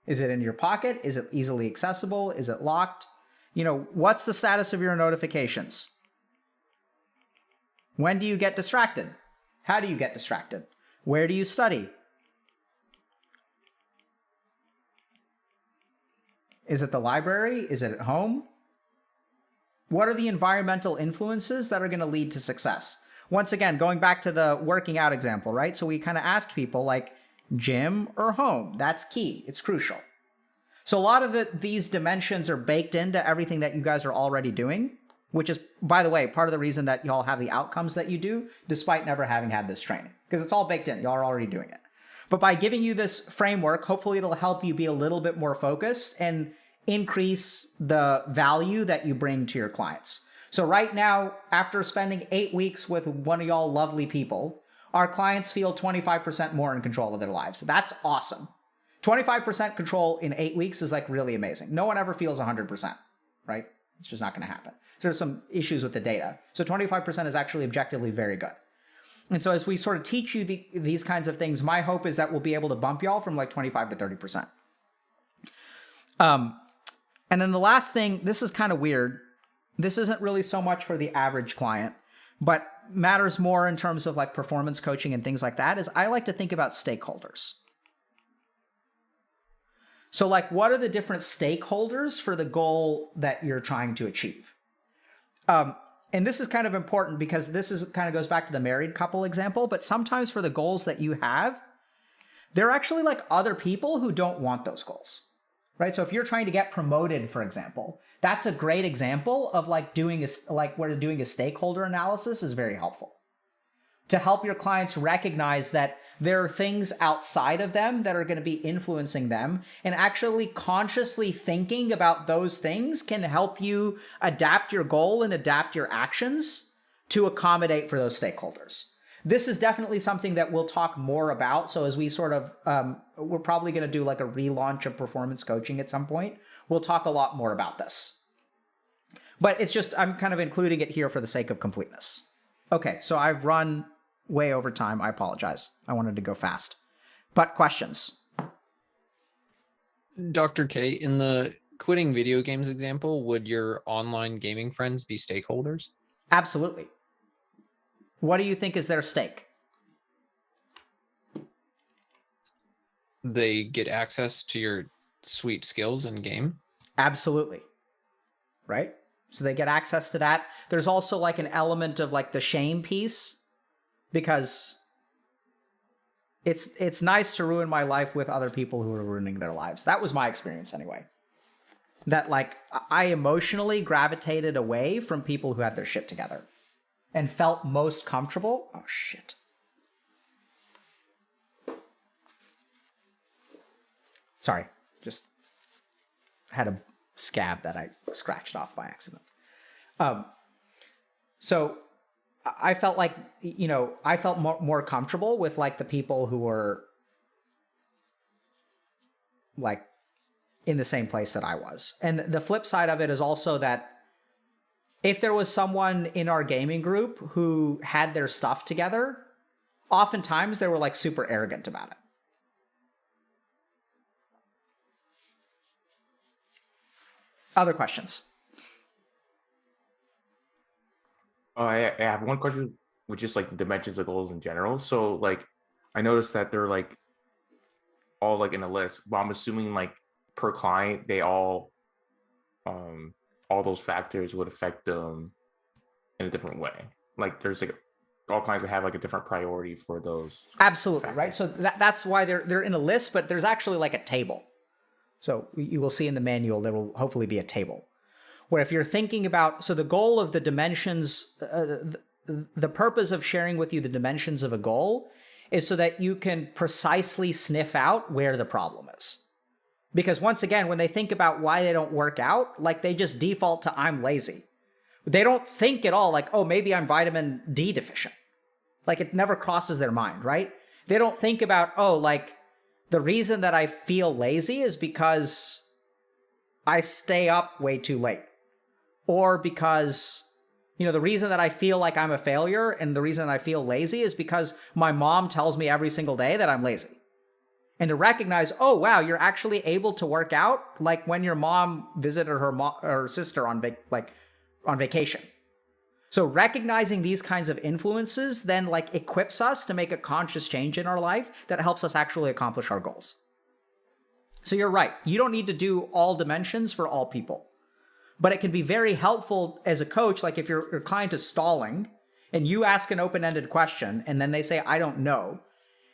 Is it in your pocket? Is it easily accessible? Is it locked? You know, what's the status of your notifications? When do you get distracted? How do you get distracted? Where do you study? Is it the library? Is it at home? What are the environmental influences that are going to lead to success? Once again, going back to the working out example, right? So we kind of asked people like gym or home. That's key. It's crucial. So a lot of these dimensions are baked into everything that you guys are already doing, which is, by the way, part of the reason that y'all have the outcomes that you do, despite never having had this training, because it's all baked in. Y'all are already doing it. But by giving you this framework, hopefully it'll help you be a little bit more focused and increase the value that you bring to your clients. So right now, after spending 8 weeks with one of y'all lovely people, our clients feel 25% more in control of their lives. That's awesome. 25% control in 8 weeks is like really amazing. No one ever feels 100%, right? It's just not going to happen. So there's some issues with the data. So 25% is actually objectively very good. And so as we sort of teach you these kinds of things, my hope is that we'll be able to bump y'all from like 25 to 30%. And then the last thing, this is kind of weird. This isn't really so much for the average client, but matters more in terms of like performance coaching and things like that, is I like to think about stakeholders. So like, what are the different stakeholders for the goal that you're trying to achieve? And this is kind of important because this is kind of goes back to the married couple example, but sometimes for the goals that you have, there are actually like other people who don't want those goals, right? So if you're trying to get promoted, for example, that's a great example of like where doing a stakeholder analysis is very helpful to help your clients recognize that there are things outside of them that are going to be influencing them, and actually consciously thinking about those things can help you adapt your goal and adapt your actions to accommodate for those stakeholders. This is definitely something that we'll talk more about. So as we sort of, we're probably going to do like a relaunch of performance coaching at some point. We'll talk a lot more about this. But it's just, I'm kind of including it here for the sake of completeness. Okay, so I've run way over time. I apologize. I wanted to go fast. But questions? Dr. K, in the quitting video games example, would your online gaming friends be stakeholders? Absolutely. What do you think is their stake? They get access to your sweet skills in game? Absolutely. Right? So they get access to that. There's also like an element of like the shame piece, because it's nice to ruin my life with other people who are ruining their lives. That was my experience anyway. That like I emotionally gravitated away from people who had their shit together and felt most comfortable. Oh shit. Sorry, just had a scab that I scratched off by accident. So I felt like, you know, I felt more comfortable with like the people who were like in the same place that I was. And the flip side of it is also that if there was someone in our gaming group who had their stuff together, oftentimes they were like super arrogant about it. Other questions? I have one question, which is like dimensions of goals in general. So like, I noticed that they're like all like in a list, but I'm assuming like per client, they all those factors would affect them in a different way. Like there's like all clients would have like a different priority for those. Absolutely, right? factors. So that's why they're in a list, but there's actually like a table. So you will see in the manual, there will hopefully be a table where if you're thinking about, so the goal of the dimensions, the purpose of sharing with you the dimensions of a goal is so that you can precisely sniff out where the problem is. Because once again, when they think about why they don't work out, like they just default to I'm lazy. They don't think at all like, oh, maybe I'm vitamin D deficient. Like it never crosses their mind, right? They don't think about, oh, like the reason that I feel lazy is because I stay up way too late. Or because, the reason that I feel like I'm a failure and the reason I feel lazy is because my mom tells me every single day that I'm lazy. And to recognize, oh, wow, you're actually able to work out like when your mom visited her sister on vacation. So recognizing these kinds of influences then like equips us to make a conscious change in our life that helps us actually accomplish our goals. So you're right. You don't need to do all dimensions for all people. But it can be very helpful as a coach, like if your client is stalling and you ask an open-ended question and then they say, I don't know,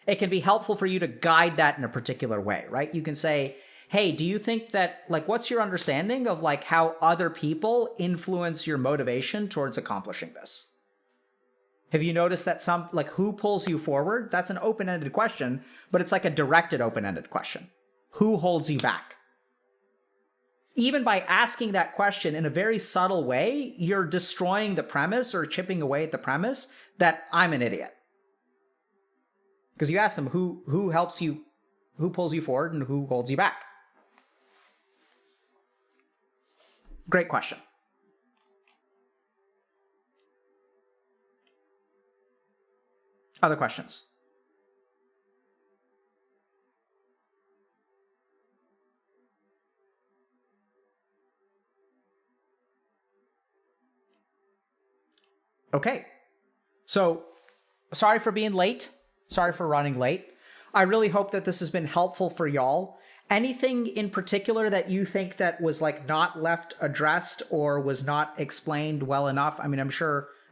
it can be helpful for you to guide that in a particular way, right? You can say, hey, do you think that, like, what's your understanding of like how other people influence your motivation towards accomplishing this? Have you noticed that who pulls you forward? That's an open-ended question, but it's like a directed open-ended question. Who holds you back? Even by asking that question in a very subtle way, you're destroying the premise or chipping away at the premise that I'm an idiot. Because you ask them who helps you, who pulls you forward and who holds you back. Great question. Other questions? Okay. So, sorry for being late. Sorry for running late. I really hope that this has been helpful for y'all. Anything in particular that you think that was like not left addressed or was not explained well enough? I mean,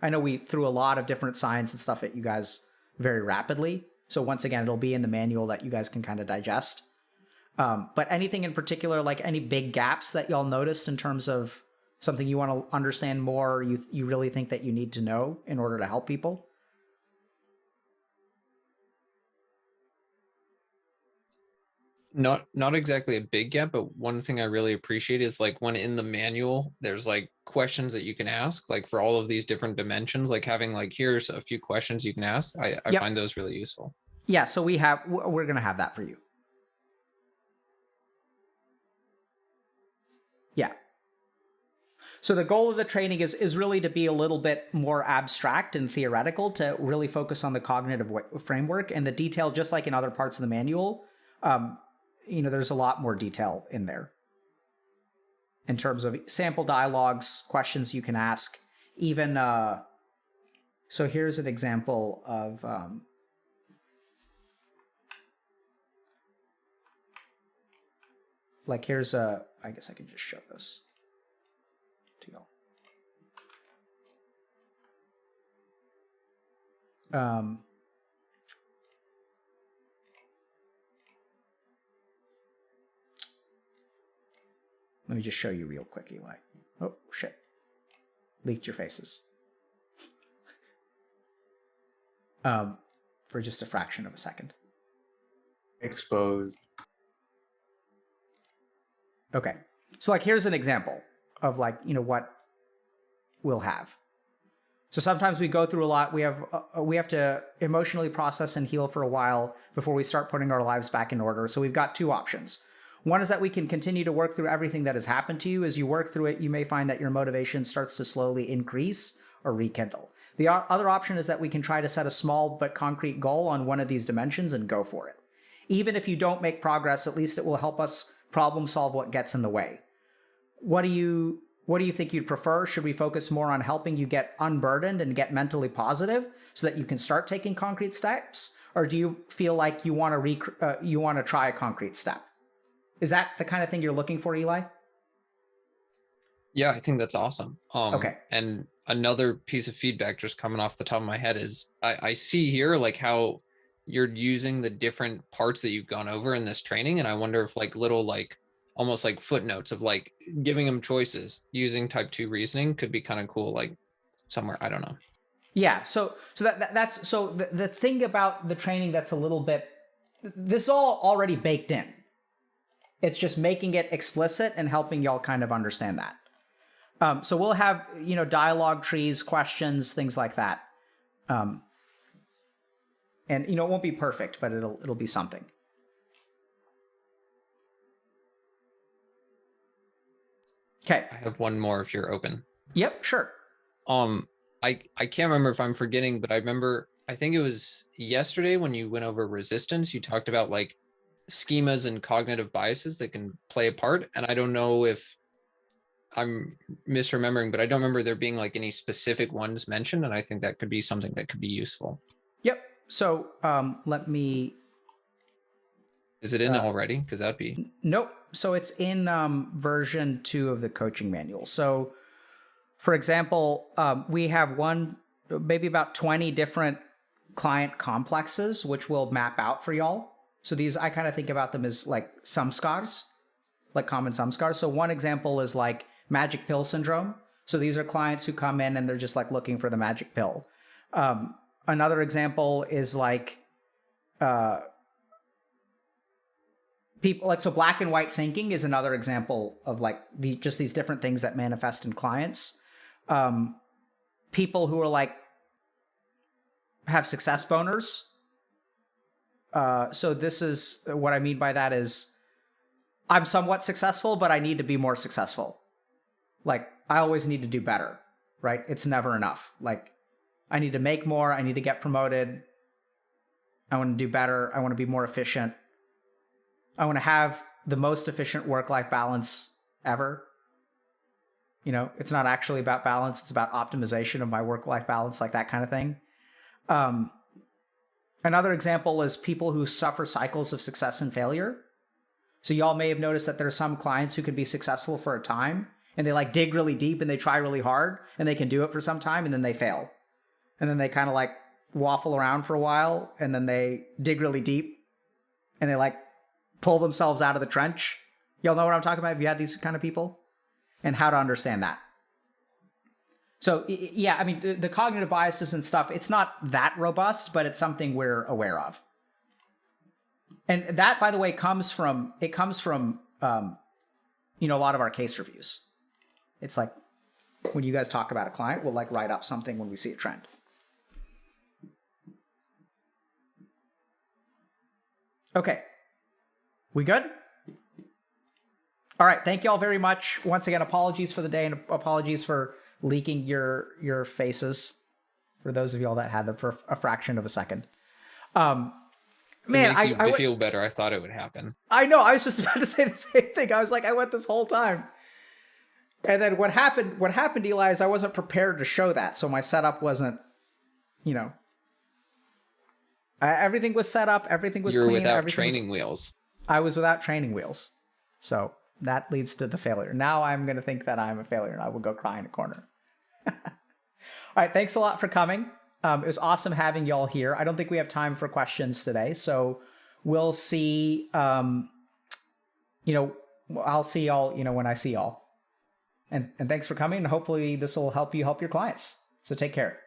I know we threw a lot of different science and stuff at you guys very rapidly. So once again, it'll be in the manual that you guys can kind of digest. But anything in particular, like any big gaps that y'all noticed in terms of something you want to understand more, or you really think that you need to know in order to help people? Not exactly a big gap, but one thing I really appreciate is like when in the manual, there's like questions that you can ask, like for all of these different dimensions, like having like, here's a few questions you can ask. I Yep. find those really useful. Yeah, so we're going to have that for you. Yeah. So the goal of the training is really to be a little bit more abstract and theoretical, to really focus on the cognitive framework and the detail, just like in other parts of the manual. There's a lot more detail in there in terms of sample dialogues, questions you can ask, even, so here's an example of, I guess I can just show this to y'all. Let me just show you real quick, Eli. Oh, shit. Leaked your faces. For just a fraction of a second. Exposed. Okay. So here's an example of what we'll have. So sometimes we go through a lot. We have to emotionally process and heal for a while before we start putting our lives back in order. So we've got two options. One is that we can continue to work through everything that has happened to you. As you work through it, you may find that your motivation starts to slowly increase or rekindle. The other option is that we can try to set a small but concrete goal on one of these dimensions and go for it. Even if you don't make progress, at least it will help us problem solve what gets in the way. What do you think you'd prefer? Should we focus more on helping you get unburdened and get mentally positive so that you can start taking concrete steps? Or do you feel like you want to try a concrete step? Is that the kind of thing you're looking for, Eli? Yeah, I think that's awesome. Okay. And another piece of feedback just coming off the top of my head is I see here like how you're using the different parts that you've gone over in this training. And I wonder if like little, like almost like footnotes of like giving them choices using type 2 reasoning could be kind of cool. Like somewhere, I don't know. Yeah. So that's the thing about the training that's a little bit, this is all already baked in. It's just making it explicit and helping y'all kind of understand that. So we'll have, dialogue trees, questions, things like that. And, it won't be perfect, but it'll be something. Okay. I have one more if you're open. Yep, sure. I can't remember if I'm forgetting, but I think it was yesterday when you went over resistance, you talked about like schemas and cognitive biases that can play a part. And I don't know if I'm misremembering, but I don't remember there being like any specific ones mentioned. And I think that could be something that could be useful. Yep. So let me. Is it in already? Because that'd be. Nope. So it's in version 2 of the coaching manual. So for example, we have maybe about 20 different client complexes, which we'll map out for y'all. So these, I kind of think about them as like samskars, like common samskars. So one example is like magic pill syndrome. So these are clients who come in and they're just like looking for the magic pill. Another example is like people like, so black and white thinking is another example of like just these different things that manifest in clients. People who are like, have success boners. So this is what I mean by that is I'm somewhat successful, but I need to be more successful. Like I always need to do better, right? It's never enough. Like I need to make more. I need to get promoted. I want to do better. I want to be more efficient. I want to have the most efficient work-life balance ever. It's not actually about balance. It's about optimization of my work-life balance, like that kind of thing. Another example is people who suffer cycles of success and failure. So y'all may have noticed that there are some clients who can be successful for a time and they like dig really deep and they try really hard and they can do it for some time and then they fail. And then they kind of like waffle around for a while and then they dig really deep and they like pull themselves out of the trench. Y'all know what I'm talking about? Have you had these kind of people? And how to understand that. So yeah, I mean, the cognitive biases and stuff, it's not that robust, but it's something we're aware of. And that, by the way, comes from a lot of our case reviews. It's like when you guys talk about a client, we'll like write up something when we see a trend. Okay. We good? All right. Thank you all very much. Once again, apologies for the day and apologies for leaking your faces for those of y'all that had them for a fraction of a second. Man, it makes you feel better. I thought it would happen. I know. I was just about to say the same thing. I was like, I went this whole time. And then what happened, Eli, is I wasn't prepared to show that. So my setup wasn't, everything was set up. Everything was You're clean. without training wheels. I was without training wheels. So that leads to the failure. Now I'm going to think that I'm a failure and I will go cry in a corner. All right. Thanks a lot for coming. It was awesome having y'all here. I don't think we have time for questions today. So we'll see, I'll see y'all, when I see y'all. And thanks for coming. And hopefully this will help you help your clients. So take care.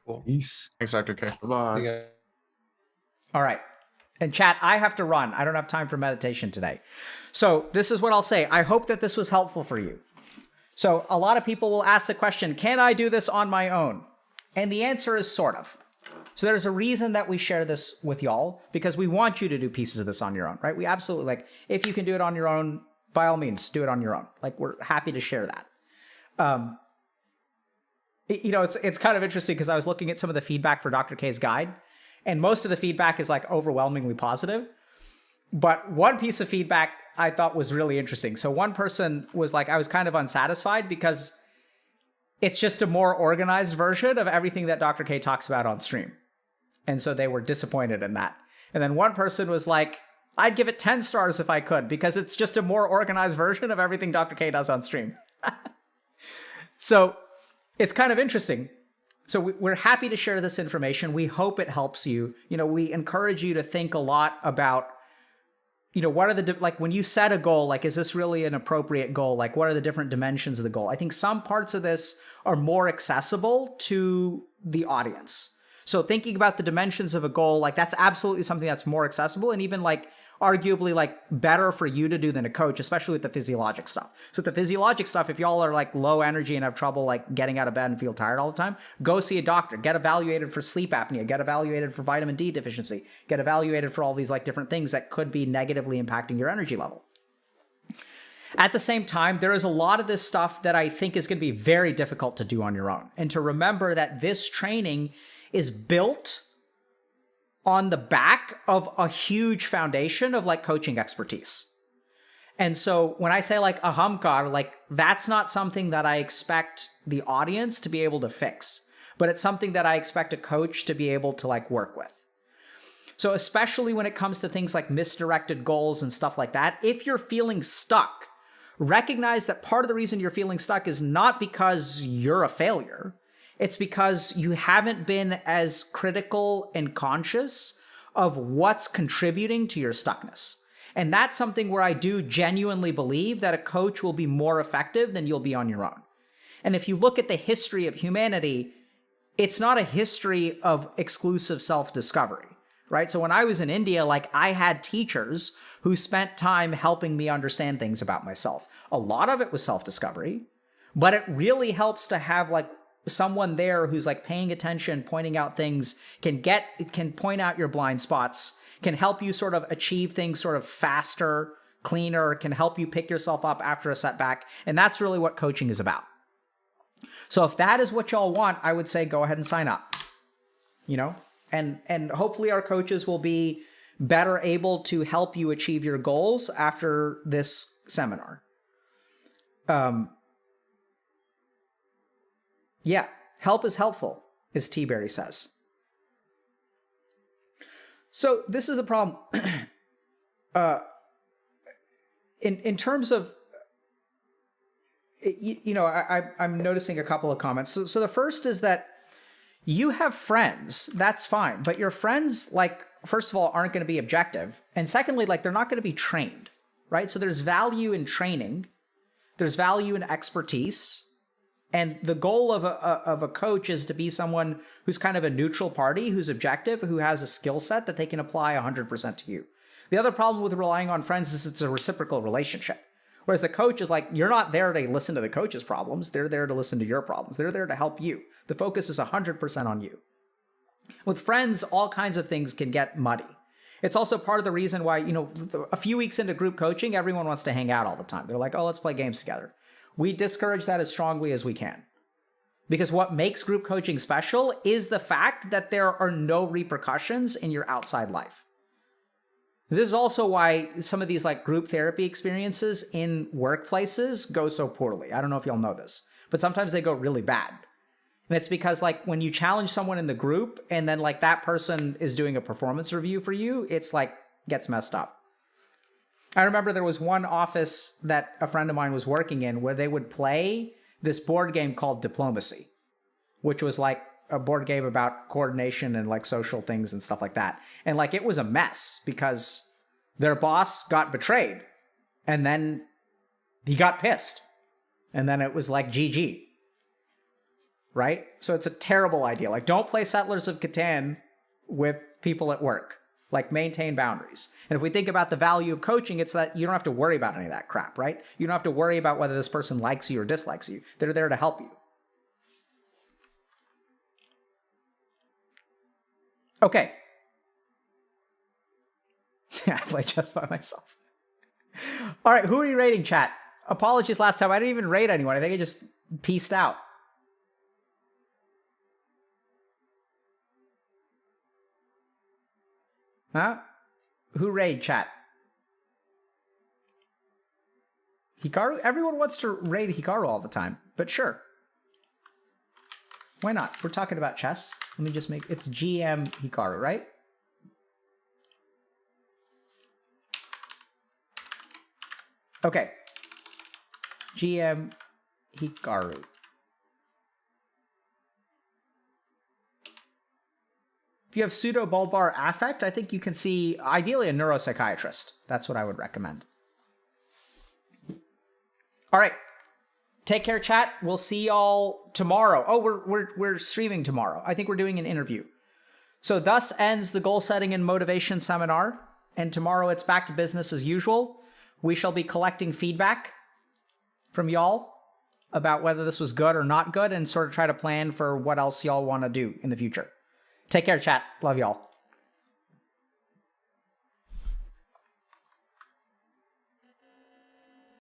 Cool. Peace. Thanks, Dr. K. Bye-bye. All right. And chat, I have to run. I don't have time for meditation today. So this is what I'll say. I hope that this was helpful for you. So a lot of people will ask the question, can I do this on my own? And the answer is sort of. So there's a reason that we share this with y'all, because we want you to do pieces of this on your own, right? We absolutely, like, if you can do it on your own, by all means, do it on your own. Like, we're happy to share that. You know, it's kind of interesting because I was looking at some of the feedback for Dr. K's guide, and most of the feedback is like overwhelmingly positive. But one piece of feedback I thought was really interesting. So one person was like, I was kind of unsatisfied because it's just a more organized version of everything that Dr. K talks about on stream. And so they were disappointed in that. And then one person was like, I'd give it 10 stars if I could, because it's just a more organized version of everything Dr. K does on stream. So it's kind of interesting. So we're happy to share this information. We hope it helps you. You know, we encourage you to think a lot about, you know, what are the, like, when you set a goal, like, is this really an appropriate goal? Like, what are the different dimensions of the goal? I think some parts of this are more accessible to the audience. So thinking about the dimensions of a goal, like, that's absolutely something that's more accessible and even, like, arguably, like, better for you to do than a coach, especially with the physiologic stuff. So the physiologic stuff, if y'all are, like, low energy and have trouble, like, getting out of bed and feel tired all the time, go see a doctor. Get evaluated for sleep apnea. Get evaluated for vitamin D deficiency. Get evaluated for all these, like, different things that could be negatively impacting your energy level. At the same time, there is a lot of this stuff that I think is going to be very difficult to do on your own. And to remember that this training is built on the back of a huge foundation of, like, coaching expertise. And so when I say, like, ahamkar, like, that's not something that I expect the audience to be able to fix, but it's something that I expect a coach to be able to, like, work with. So especially when it comes to things like misdirected goals and stuff like that, if you're feeling stuck, recognize that part of the reason you're feeling stuck is not because you're a failure. It's because you haven't been as critical and conscious of what's contributing to your stuckness. And that's something where I do genuinely believe that a coach will be more effective than you'll be on your own. And if you look at the history of humanity, it's not a history of exclusive self-discovery, right? So when I was in India, like, I had teachers who spent time helping me understand things about myself. A lot of it was self-discovery, but it really helps to have, like, someone there who's, like, paying attention, pointing out things, can point out your blind spots, can help you sort of achieve things sort of faster, cleaner, can help you pick yourself up after a setback. And that's really what coaching is about. So if that is what y'all want, I would say go ahead and sign up, you know, and hopefully our coaches will be better able to help you achieve your goals after this seminar. Yeah, help is helpful, as T. Berry says. So this is a problem. In terms of, you know, I'm noticing a couple of comments. So the first is that you have friends, that's fine, but your friends, like, first of all, aren't going to be objective. And secondly, like, they're not going to be trained, right? So there's value in training. There's value in expertise. And the goal of a coach is to be someone who's kind of a neutral party, who's objective, who has a skill set that they can apply 100% to you. The other problem with relying on friends is it's a reciprocal relationship. Whereas the coach is like, you're not there to listen to the coach's problems. They're there to listen to your problems. They're there to help you. The focus is 100% on you. With friends, all kinds of things can get muddy. It's also part of the reason why, you know, a few weeks into group coaching, everyone wants to hang out all the time. They're like, oh, let's play games together. We discourage that as strongly as we can. Because what makes group coaching special is the fact that there are no repercussions in your outside life. This is also why some of these, like, group therapy experiences in workplaces go so poorly. I don't know if y'all know this, but sometimes they go really bad. And it's because, like, when you challenge someone in the group and then, like, that person is doing a performance review for you, it's like, gets messed up. I remember there was one office that a friend of mine was working in where they would play this board game called Diplomacy, which was like a board game about coordination and, like, social things and stuff like that. And, like, it was a mess because their boss got betrayed and then he got pissed. And then it was like GG. Right? So it's a terrible idea. Like, don't play Settlers of Catan with people at work. Like, maintain boundaries. And if we think about the value of coaching, it's that you don't have to worry about any of that crap, right? You don't have to worry about whether this person likes you or dislikes you. They're there to help you. Okay. I play chess by myself. All right, who are you rating, chat? Apologies last time. I didn't even rate anyone. I think I just pieced out. Huh? Who raid, chat? Hikaru? Everyone wants to raid Hikaru all the time, but sure. Why not? We're talking about chess. Let me just make... It's GM Hikaru, right? Okay. GM Hikaru. If you have pseudo-bulbar affect, I think you can see, ideally, a neuropsychiatrist. That's what I would recommend. All right. Take care, chat. We'll see y'all tomorrow. Oh, we're streaming tomorrow. I think we're doing an interview. So thus ends the goal setting and motivation seminar. And tomorrow it's back to business as usual. We shall be collecting feedback from y'all about whether this was good or not good and sort of try to plan for what else y'all want to do in the future. Take care, chat. Love y'all.